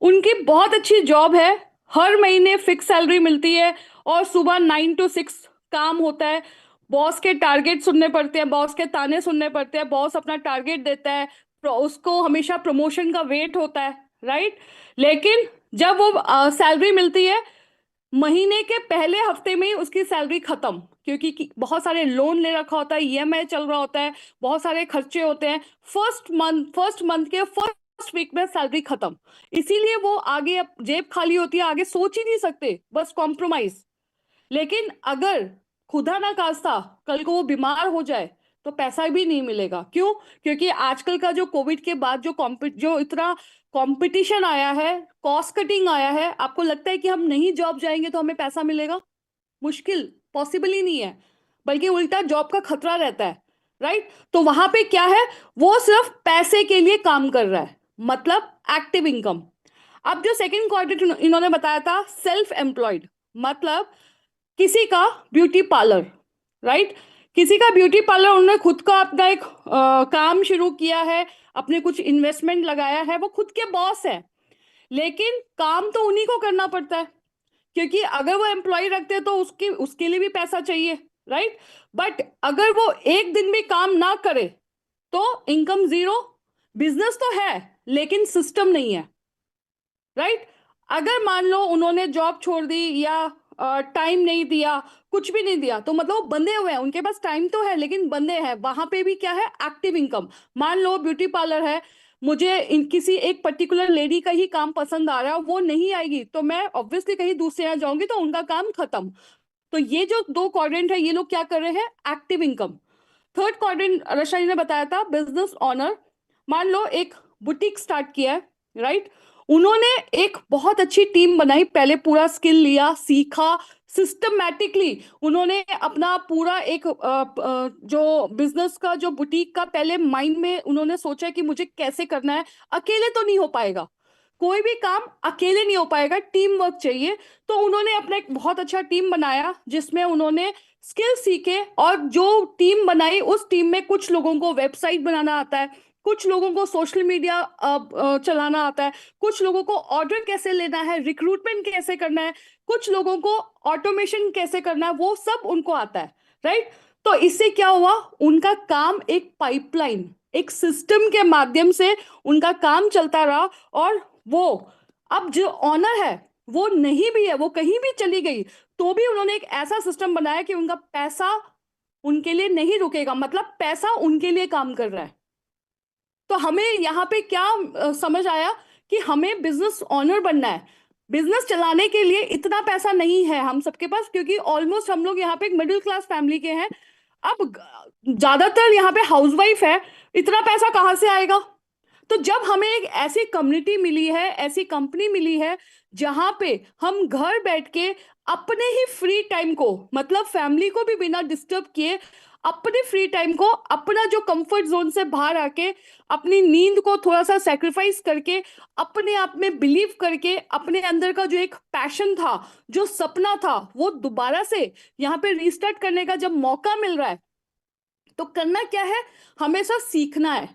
उनकी बहुत अच्छी जॉब है, हर महीने फिक्स सैलरी मिलती है, और सुबह 9 to 6 काम होता है। बॉस के टारगेट सुनने पड़ते हैं, बॉस के ताने सुनने पड़ते हैं, बॉस अपना टारगेट देता है, उसको हमेशा प्रमोशन का वेट होता है, राइट। लेकिन जब वो सैलरी मिलती है, महीने के पहले हफ्ते में ही उसकी सैलरी खत्म, क्योंकि बहुत सारे लोन ले रखा होता है, ईएमआई चल रहा होता है, बहुत सारे खर्चे होते हैं। फर्स्ट मंथ के फर्स्ट वीक में सैलरी खत्म। इसीलिए वो आगे, अब जेब खाली होती है, आगे सोच ही नहीं सकते, बस कॉम्प्रोमाइज। लेकिन अगर खुदा ना खास्ता कल को वो बीमार हो जाए तो पैसा भी नहीं मिलेगा। क्यों? क्योंकि आजकल का जो कोविड के बाद जो इतना कंपटीशन आया है, कॉस्ट कटिंग आया है, आपको लगता है कि हम नहीं जॉब जाएंगे तो हमें पैसा मिलेगा? मुश्किल, पॉसिबल ही नहीं है, बल्कि उल्टा जॉब का खतरा रहता है, राइट। तो वहां पे क्या है, वो सिर्फ पैसे के लिए काम कर रहा है, मतलब एक्टिव इनकम। अब जो सेकंड क्वाड्रेंट इन्होंने बताया था, सेल्फ एम्प्लॉयड, मतलब किसी का ब्यूटी पार्लर, राइट। किसी का ब्यूटी पार्लर, उन्होंने खुद का अपना एक काम शुरू किया है, अपने कुछ इन्वेस्टमेंट लगाया है, वो खुद के बॉस है, लेकिन काम तो उन्हीं को करना पड़ता है, क्योंकि अगर वो एम्प्लॉय रखते हैं तो उसके उसके लिए भी पैसा चाहिए, राइट। बट अगर वो एक दिन भी काम ना करे तो इनकम जीरो। बिजनेस तो है लेकिन सिस्टम नहीं है, राइट। अगर मान लो उन्होंने जॉब छोड़ दी या टाइम नहीं दिया, कुछ भी नहीं दिया, तो मतलब वो बंधे हुए हैं, उनके पास टाइम तो है लेकिन बंधे हैं। वहां पे भी क्या है, एक्टिव इनकम। मान लो ब्यूटी पार्लर है, मुझे किसी एक पर्टिकुलर लेडी का ही काम पसंद आ रहा है, वो नहीं आएगी तो मैं ऑब्वियसली कहीं दूसरे यहाँ जाऊंगी, तो उनका काम खत्म। तो ये जो दो क्वाड्रेंट है, ये लोग क्या कर रहे हैं, एक्टिव इनकम। थर्ड क्वाड्रेंट रशाई ने बताया था, बिजनेस ऑनर। मान लो एक बुटीक स्टार्ट किया है, राइट। उन्होंने एक बहुत अच्छी टीम बनाई, पहले पूरा स्किल लिया, सीखा, सिस्टमैटिकली उन्होंने अपना पूरा एक जो बिजनेस का, जो बुटीक का, पहले माइंड में उन्होंने सोचा कि मुझे कैसे करना है। अकेले तो नहीं हो पाएगा, कोई भी काम अकेले नहीं हो पाएगा, टीम वर्क चाहिए। तो उन्होंने अपना एक बहुत अच्छा टीम बनाया, जिसमें उन्होंने स्किल सीखे, और जो टीम बनाई उस टीम में कुछ लोगों को वेबसाइट बनाना आता है, कुछ लोगों को सोशल मीडिया चलाना आता है, कुछ लोगों को ऑर्डर कैसे लेना है, रिक्रूटमेंट कैसे करना है, कुछ लोगों को ऑटोमेशन कैसे करना है, वो सब उनको आता है, राइट। तो इससे क्या हुआ, उनका काम एक पाइपलाइन, एक सिस्टम के माध्यम से उनका काम चलता रहा। और वो अब जो ऑनर है वो नहीं भी है, वो कहीं भी चली गई तो भी उन्होंने एक ऐसा सिस्टम बनाया कि उनका पैसा उनके लिए नहीं रुकेगा, मतलब पैसा उनके लिए काम कर रहा है। तो हमें यहाँ पे क्या समझ आया कि हमें बिजनेस ऑनर बनना है। बिजनेस चलाने के लिए इतना पैसा नहीं है हम सबके पास, क्योंकि ऑलमोस्ट हम लोग यहाँ पे एक मिडिल क्लास फैमिली के हैं। अब ज्यादातर यहाँ पे हाउसवाइफ है, इतना पैसा कहाँ से आएगा? तो जब हमें एक ऐसी कम्युनिटी मिली है, ऐसी कंपनी मिली है, जहां पे हम घर बैठ के अपने ही फ्री टाइम को, मतलब फैमिली को भी बिना डिस्टर्ब किए, अपने फ्री टाइम को, अपना जो कंफर्ट जोन से बाहर आके, अपनी नींद को थोड़ा सा सेक्रीफाइस करके, अपने आप में बिलीव करके, अपने अंदर का जो एक पैशन था, जो सपना था, वो दोबारा से यहाँ पे रीस्टार्ट करने का जब मौका मिल रहा है, तो करना क्या है, हमेशा सीखना है,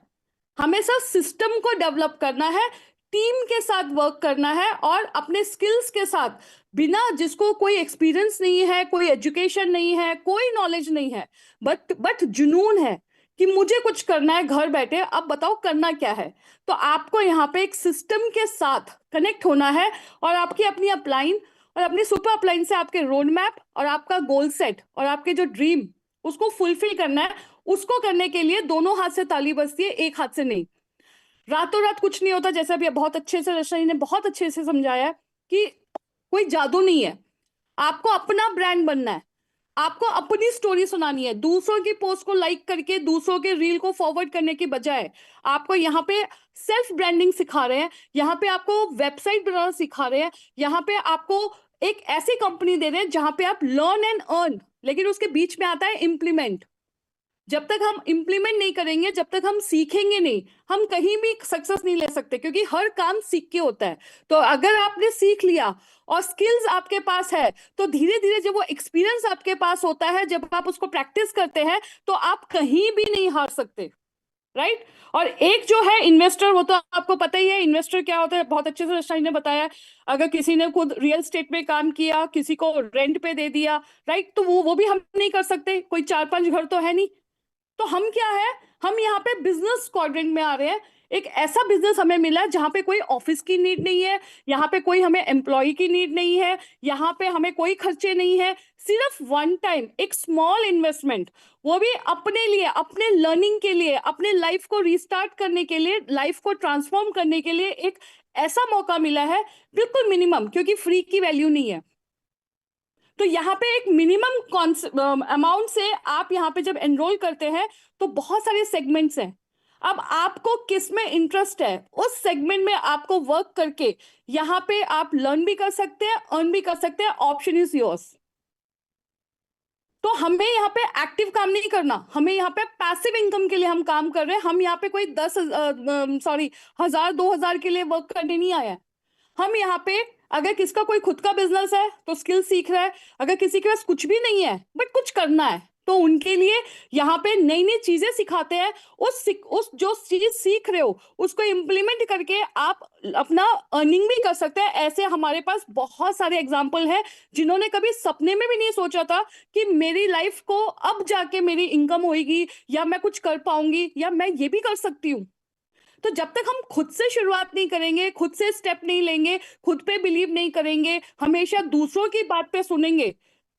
हमेशा सिस्टम को डेवलप करना है, टीम के साथ वर्क करना है, और अपने स्किल्स के साथ, बिना, जिसको कोई एक्सपीरियंस नहीं है, कोई एजुकेशन नहीं है, कोई नॉलेज नहीं है, बट जुनून है कि मुझे कुछ करना है घर बैठे, अब बताओ करना क्या है। तो आपको यहाँ पे एक सिस्टम के साथ कनेक्ट होना है, और आपकी अपनी अपलाइन और अपनी सुपर अपलाइन से आपके रोड मैप और आपका गोल सेट और आपके जो ड्रीम, उसको फुलफिल करना है। उसको करने के लिए दोनों हाथ से ताली बजती है, एक हाथ से नहीं। रातों रात कुछ नहीं होता, जैसा भी बहुत अच्छे से रशनी ने बहुत अच्छे से समझाया है कि कोई जादू नहीं है। आपको अपना ब्रांड बनना है, आपको अपनी स्टोरी सुनानी है। दूसरों की पोस्ट को लाइक करके, दूसरों के रील को फॉरवर्ड करने की बजाय, आपको यहाँ पे सेल्फ ब्रांडिंग सिखा रहे हैं, यहाँ पे आपको वेबसाइट बनाना सिखा रहे हैं, यहाँ पे आपको एक ऐसी कंपनी दे रहे हैं जहां पे आप लर्न एंड अर्न, लेकिन उसके बीच में आता है इम्प्लीमेंट। जब तक हम इंप्लीमेंट नहीं करेंगे, जब तक हम सीखेंगे नहीं, हम कहीं भी सक्सेस नहीं ले सकते, क्योंकि हर काम सीख के होता है। तो अगर आपने सीख लिया और स्किल्स आपके पास है, तो धीरे धीरे जब वो एक्सपीरियंस आपके पास होता है, जब आप उसको प्रैक्टिस करते हैं, तो आप कहीं भी नहीं हार सकते, राइट। और एक जो है इन्वेस्टर, वो तो आपको पता ही है इन्वेस्टर क्या होता है, बहुत अच्छे से रचना जी ने बताया। अगर किसी ने खुद रियल स्टेट में काम किया, किसी को रेंट पे दे दिया, राइट, तो वो भी हम नहीं कर सकते, कोई 4-5 घर तो है नहीं। तो हम क्या है, हम यहाँ पे बिजनेस क्वाड्रेंट में आ रहे हैं। एक ऐसा बिजनेस हमें मिला है जहां पे कोई ऑफिस की नीड नहीं है, यहाँ पे कोई हमें एम्प्लॉय की नीड नहीं है, यहाँ पे हमें कोई खर्चे नहीं है, सिर्फ वन टाइम एक स्मॉल इन्वेस्टमेंट, वो भी अपने लिए, अपने लर्निंग के लिए, अपने लाइफ को रिस्टार्ट करने के लिए, लाइफ को ट्रांसफॉर्म करने के लिए एक ऐसा मौका मिला है, बिल्कुल मिनिमम, क्योंकि फ्री की वैल्यू नहीं है। तो यहाँ पे एक मिनिमम अमाउंट से आप यहाँ पे जब एनरोल करते हैं, तो बहुत सारे सेगमेंट्स हैं। अब आपको किस में इंटरेस्ट है, उस सेगमेंट में आपको वर्क करके यहाँ पे आप लर्न भी कर सकते हैं, अर्न भी कर सकते हैं, ऑप्शन इज योर्स। तो हमें यहाँ पे एक्टिव काम नहीं करना, हमें यहाँ पे पैसिव इनकम के लिए हम काम कर रहे हैं। हम यहाँ पे कोई 10,000 2,000 के लिए वर्क करने नहीं आया है। हम यहाँ पे, अगर किसका कोई खुद का बिजनेस है तो स्किल सीख रहा है, अगर किसी के पास कुछ भी नहीं है बट कुछ करना है, तो उनके लिए यहाँ पे नई नई चीजें सिखाते हैं। उस जो चीज सीख रहे हो उसको इम्प्लीमेंट करके आप अपना अर्निंग भी कर सकते हैं। ऐसे हमारे पास बहुत सारे एग्जाम्पल हैं, जिन्होंने कभी सपने में भी नहीं सोचा था कि मेरी लाइफ को अब जाके मेरी इनकम होगी, या मैं कुछ कर पाऊंगी, या मैं ये भी कर सकती हूँ। तो जब तक हम खुद से शुरुआत नहीं करेंगे, खुद से स्टेप नहीं लेंगे, खुद पे बिलीव नहीं करेंगे, हमेशा दूसरों की बात पे सुनेंगे,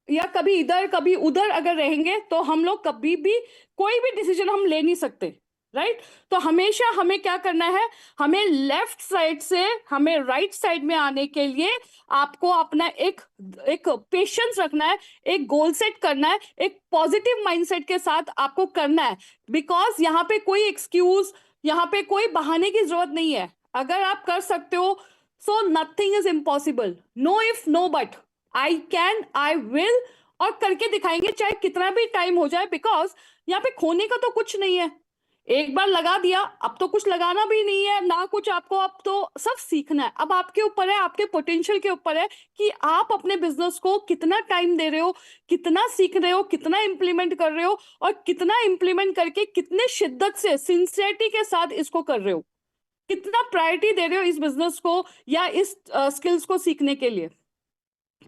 या कभी इधर कभी उधर अगर रहेंगे, तो हम लोग कभी भी कोई भी डिसीजन हम ले नहीं सकते, राइट। तो हमेशा हमें क्या करना है, हमें लेफ्ट साइड से हमें राइट साइड में आने के लिए आपको अपना एक एक पेशेंस रखना है, एक गोल सेट करना है, एक पॉजिटिव माइंडसेट के साथ आपको करना है। बिकॉज यहाँ पे कोई एक्सक्यूज, यहाँ पे कोई बहाने की जरूरत नहीं है। अगर आप कर सकते हो, so nothing is impossible, no if no but, I can, I will, और करके दिखाएंगे, चाहे कितना भी टाइम हो जाए। बिकॉज यहाँ पे खोने का तो कुछ नहीं है, एक बार लगा दिया, अब तो कुछ लगाना भी नहीं है ना कुछ आपको, अब तो सब सीखना है। अब आपके ऊपर है, आपके पोटेंशियल के ऊपर है कि आप अपने बिजनेस को कितना टाइम दे रहे हो, कितना सीख रहे हो, कितना इंप्लीमेंट कर रहे हो, और कितना इंप्लीमेंट करके कितने शिद्दत से, सिंसियरिटी के साथ इसको कर रहे हो, कितना प्रायोरिटी दे रहे हो इस बिजनेस को या इस स्किल्स को सीखने के लिए।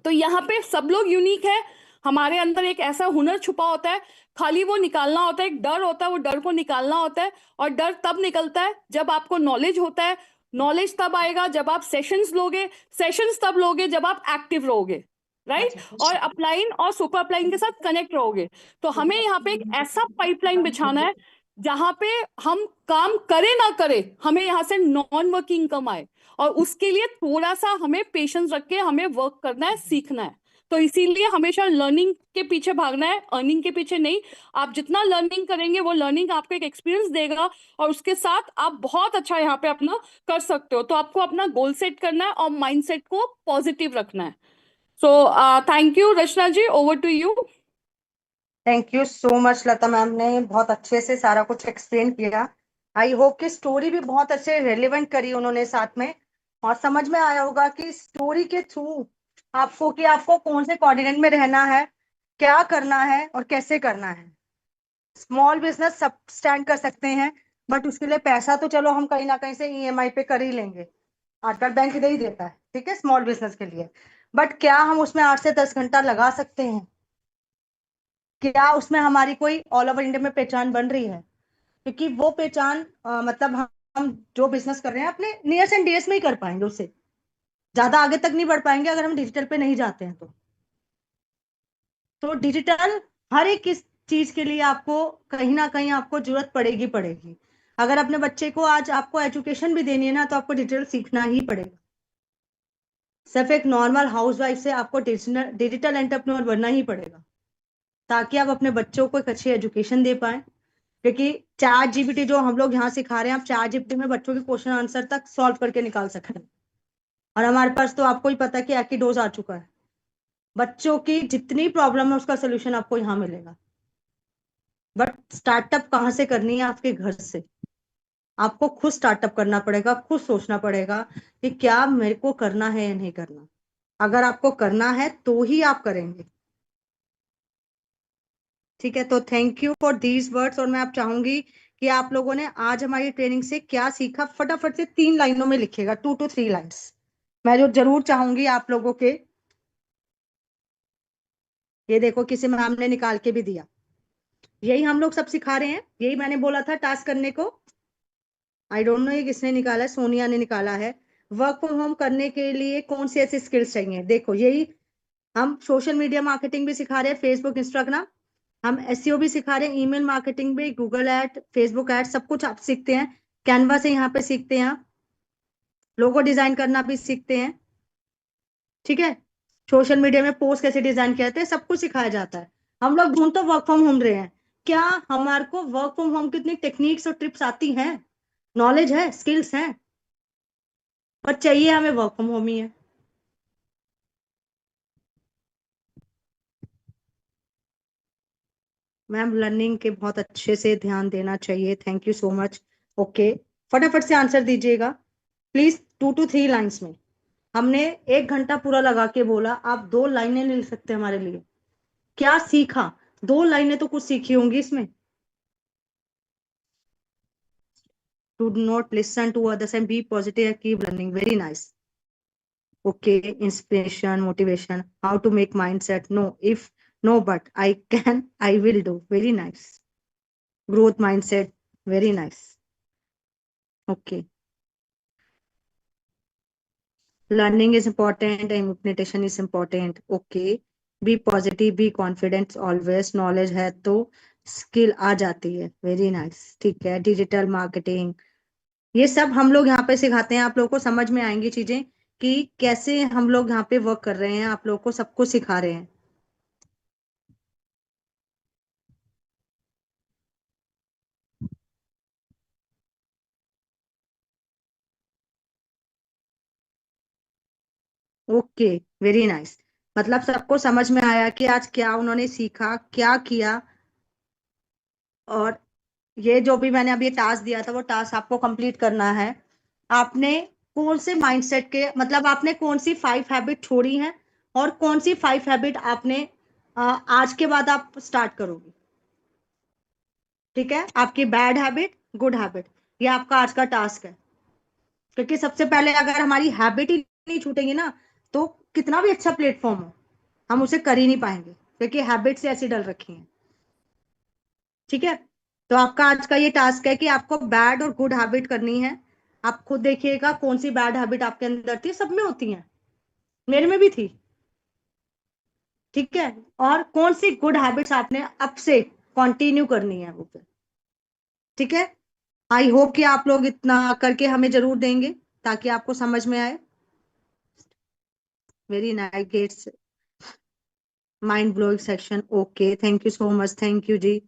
तो यहाँ पे सब लोग यूनिक है। हमारे अंदर एक ऐसा हुनर छुपा होता है, खाली वो निकालना होता है, एक डर होता है, वो डर को निकालना होता है। और डर तब निकलता है जब आपको नॉलेज होता है, नॉलेज तब आएगा जब आप सेशंस लोगे, सेशंस तब लोगे जब आप एक्टिव रहोगे, राइट, और अपलाइन और सुपर अपलाइन के साथ कनेक्ट रहोगे। तो हमें यहाँ पे एक ऐसा पाइपलाइन बिछाना है जहां पे हम काम करें ना करें, हमें यहाँ से नॉन वर्किंग इनकम आए, और उसके लिए थोड़ा सा हमें पेशेंस रख के हमें वर्क करना है, सीखना है। तो इसीलिए हमेशा लर्निंग के पीछे भागना है, अर्निंग के पीछे नहीं। आप जितना लर्निंग करेंगे, वो लर्निंग आपको एक एक्सपीरियंस देगा, और उसके साथ आप बहुत अच्छा यहाँ पे अपना कर सकते हो। तो आपको अपना गोल सेट करना है और माइंडसेट को पॉजिटिव रखना है। So thank you Rachna ji, over to you. Thank you so much Lata ma'am ने बहुत अच्छे से सारा कुछ एक्सप्लेन किया। आई होप कि स्टोरी भी बहुत अच्छे रेलेवेंट करी उन्होंने साथ में, और समझ में आया होगा कि स्टोरी के थ्रू आपको कि आपको कौन से कोऑर्डिनेट में रहना है, क्या करना है और कैसे करना है। स्मॉल बिजनेस सब स्टैंड कर सकते हैं, बट उसके लिए पैसा तो चलो हम कहीं ना कहीं से ईएमआई पे कर ही लेंगे, आजकल बैंक दे ही देता है, ठीक है, स्मॉल बिजनेस के लिए। बट क्या हम उसमें 8 से 10 घंटा लगा सकते हैं? क्या उसमें हमारी कोई ऑल ओवर इंडिया में पहचान बन रही है? क्योंकि वो पहचान मतलब हम जो बिजनेस कर रहे हैं अपने नियर्स एंड डियर्स में ही कर पाएंगे, उससे ज्यादा आगे तक नहीं बढ़ पाएंगे अगर हम डिजिटल पे नहीं जाते हैं तो डिजिटल हर एक किस चीज के लिए आपको कहीं ना कहीं आपको जरूरत पड़ेगी पड़ेगी। अगर अपने बच्चे को आज आपको एजुकेशन भी देनी है ना, तो आपको डिजिटल सीखना ही पड़ेगा। सिर्फ एक नॉर्मल हाउसवाइफ से आपको डिजिटल डिजिटल एंटरप्रेन्योर बनना ही पड़ेगा, ताकि आप अपने बच्चों को एक अच्छी एजुकेशन दे पाए। क्योंकि चैट जीपीटी जो हम लोग यहाँ सिखा रहे हैं, आप चैट जीपीटी में बच्चों के क्वेश्चन आंसर तक सॉल्व करके निकाल सकते हैं। और हमारे पास तो आपको ही पता है कि एकीडोज आ चुका है, बच्चों की जितनी प्रॉब्लम है उसका सोल्यूशन आपको यहाँ मिलेगा। बट स्टार्टअप कहाँ से करनी है? आपके घर से। आपको खुद स्टार्टअप करना पड़ेगा, खुद सोचना पड़ेगा कि क्या मेरे को करना है या नहीं करना। अगर आपको करना है तो ही आप करेंगे। ठीक है, तो thank you for these words. और मैं आप चाहूंगी कि आप लोगों ने आज हमारी ट्रेनिंग से क्या सीखा, फटाफट से 3 लाइनों में लिखिएगा, 2 to 3 लाइन्स। मैं जो जरूर चाहूंगी आप लोगों के, ये देखो किसी मैम ने निकाल के भी दिया। यही हम लोग सब सिखा रहे हैं, यही मैंने बोला था टास्क करने को। आई डोंट नो ये किसने निकाला है, सोनिया ने निकाला है। वर्क फ्रॉम होम करने के लिए कौन सी ऐसी स्किल्स चाहिए, देखो यही। हम सोशल मीडिया मार्केटिंग भी सिखा रहे हैं, फेसबुक इंस्टाग्राम। हम एसईओ भी सिखा रहे हैं, ईमेल मार्केटिंग भी, गूगल ऐड, फेसबुक ऐड, सब कुछ आप सीखते हैं। कैनवा से यहाँ पे सीखते हैं, लोगो डिजाइन करना भी सीखते हैं। ठीक है, सोशल मीडिया में पोस्ट कैसे डिजाइन किया जाता है, सब कुछ सिखाया जाता है। हम लोग ढूंढ तो वर्क फ्रॉम होम रहे हैं, क्या हमारे को वर्क फ्रॉम होम कितनी टेक्निक्स और टिप्स आती हैं, नॉलेज है, स्किल्स हैं, पर चाहिए हमें वर्क फ्रॉम होम ही है। मैम लर्निंग के बहुत अच्छे से ध्यान देना चाहिए, thank you so much. Okay, फटाफट से आंसर दीजिएगा प्लीज, 2 to 3 लाइन्स में। हमने 1 घंटा पूरा लगा के बोला, आप 2 लाइनें नहीं लिख सकते हमारे लिए? क्या सीखा? 2 लाइनें तो कुछ सीखी होंगी इसमें। Do not listen to others and be positive and keep learning. Very nice. Okay, inspiration, motivation, how to make mindset. No, if no, but I can, I will do. Very nice. Growth mindset. Very nice. Okay. Learning is important and implementation is important. Okay. Be positive, be confident always. Knowledge है तो skill आ जाती है। Very nice, ठीक है। Digital marketing, ये सब हम लोग यहाँ पे सिखाते हैं, आप लोगों को समझ में आएंगी चीजें कि कैसे हम लोग यहाँ पे वर्क कर रहे हैं, आप लोगों को सब कुछ सिखा रहे हैं। Okay, very nice. मतलब सबको समझ में आया कि आज क्या उन्होंने सीखा, क्या किया। और ये जो भी मैंने अभी टास्क दिया था, वो टास्क आपको कंप्लीट करना है। आपने कौन से माइंडसेट के, मतलब आपने कौन सी 5 हैबिट छोड़ी हैं, और कौन सी 5 हैबिट आपने आज के बाद आप स्टार्ट करोगे। ठीक है, आपकी बैड हैबिट, गुड हैबिट, ये आपका आज का टास्क है। क्योंकि सबसे पहले अगर हमारी हैबिट ही नहीं छूटेगी ना, तो कितना भी अच्छा प्लेटफॉर्म हो, हम उसे कर ही नहीं पाएंगे, क्योंकि हैबिट से ऐसी डल रखी हैं। ठीक है, तो आपका आज का ये टास्क है कि आपको बैड और गुड हैबिट करनी है। आप खुद देखिएगा कौन सी बैड हैबिट आपके अंदर थी, सब में होती है, मेरे में भी थी। ठीक है, और कौन सी गुड हैबिट्स आपने अब से कंटिन्यू करनी है वो पे। ठीक है, आई होप कि आप लोग इतना करके हमें जरूर देंगे, ताकि आपको समझ में आए। Very nice, gates, mind blowing section. Okay, thank you so much, thank you ji.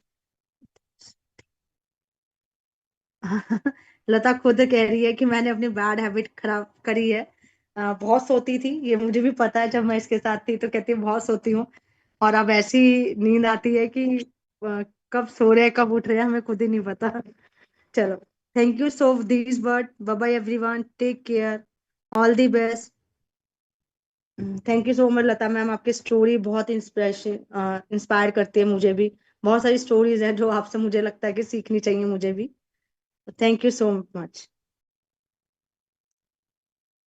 Lata खुद कह रही है कि मैंने अपनी बैड हैबिट खराब करी है। बहुत सोती थी, ये मुझे भी पता है, जब मैं इसके साथ थी तो कहती है बहुत सोती हूँ। और अब ऐसी नींद आती है कि कब सो रहे हैं कब उठ रहे हैं हमें खुद ही नहीं पता। चलो, thank you so this bird, bye bye everyone, take care, all the best. Thank you so much Lata ma'am, आपकी स्टोरी बहुत इंस्पिरेशन इंस्पायर करती है मुझे भी। बहुत सारी स्टोरीज हैं जो आपसे मुझे लगता है कि सीखनी चाहिए मुझे भी। Thank you so much.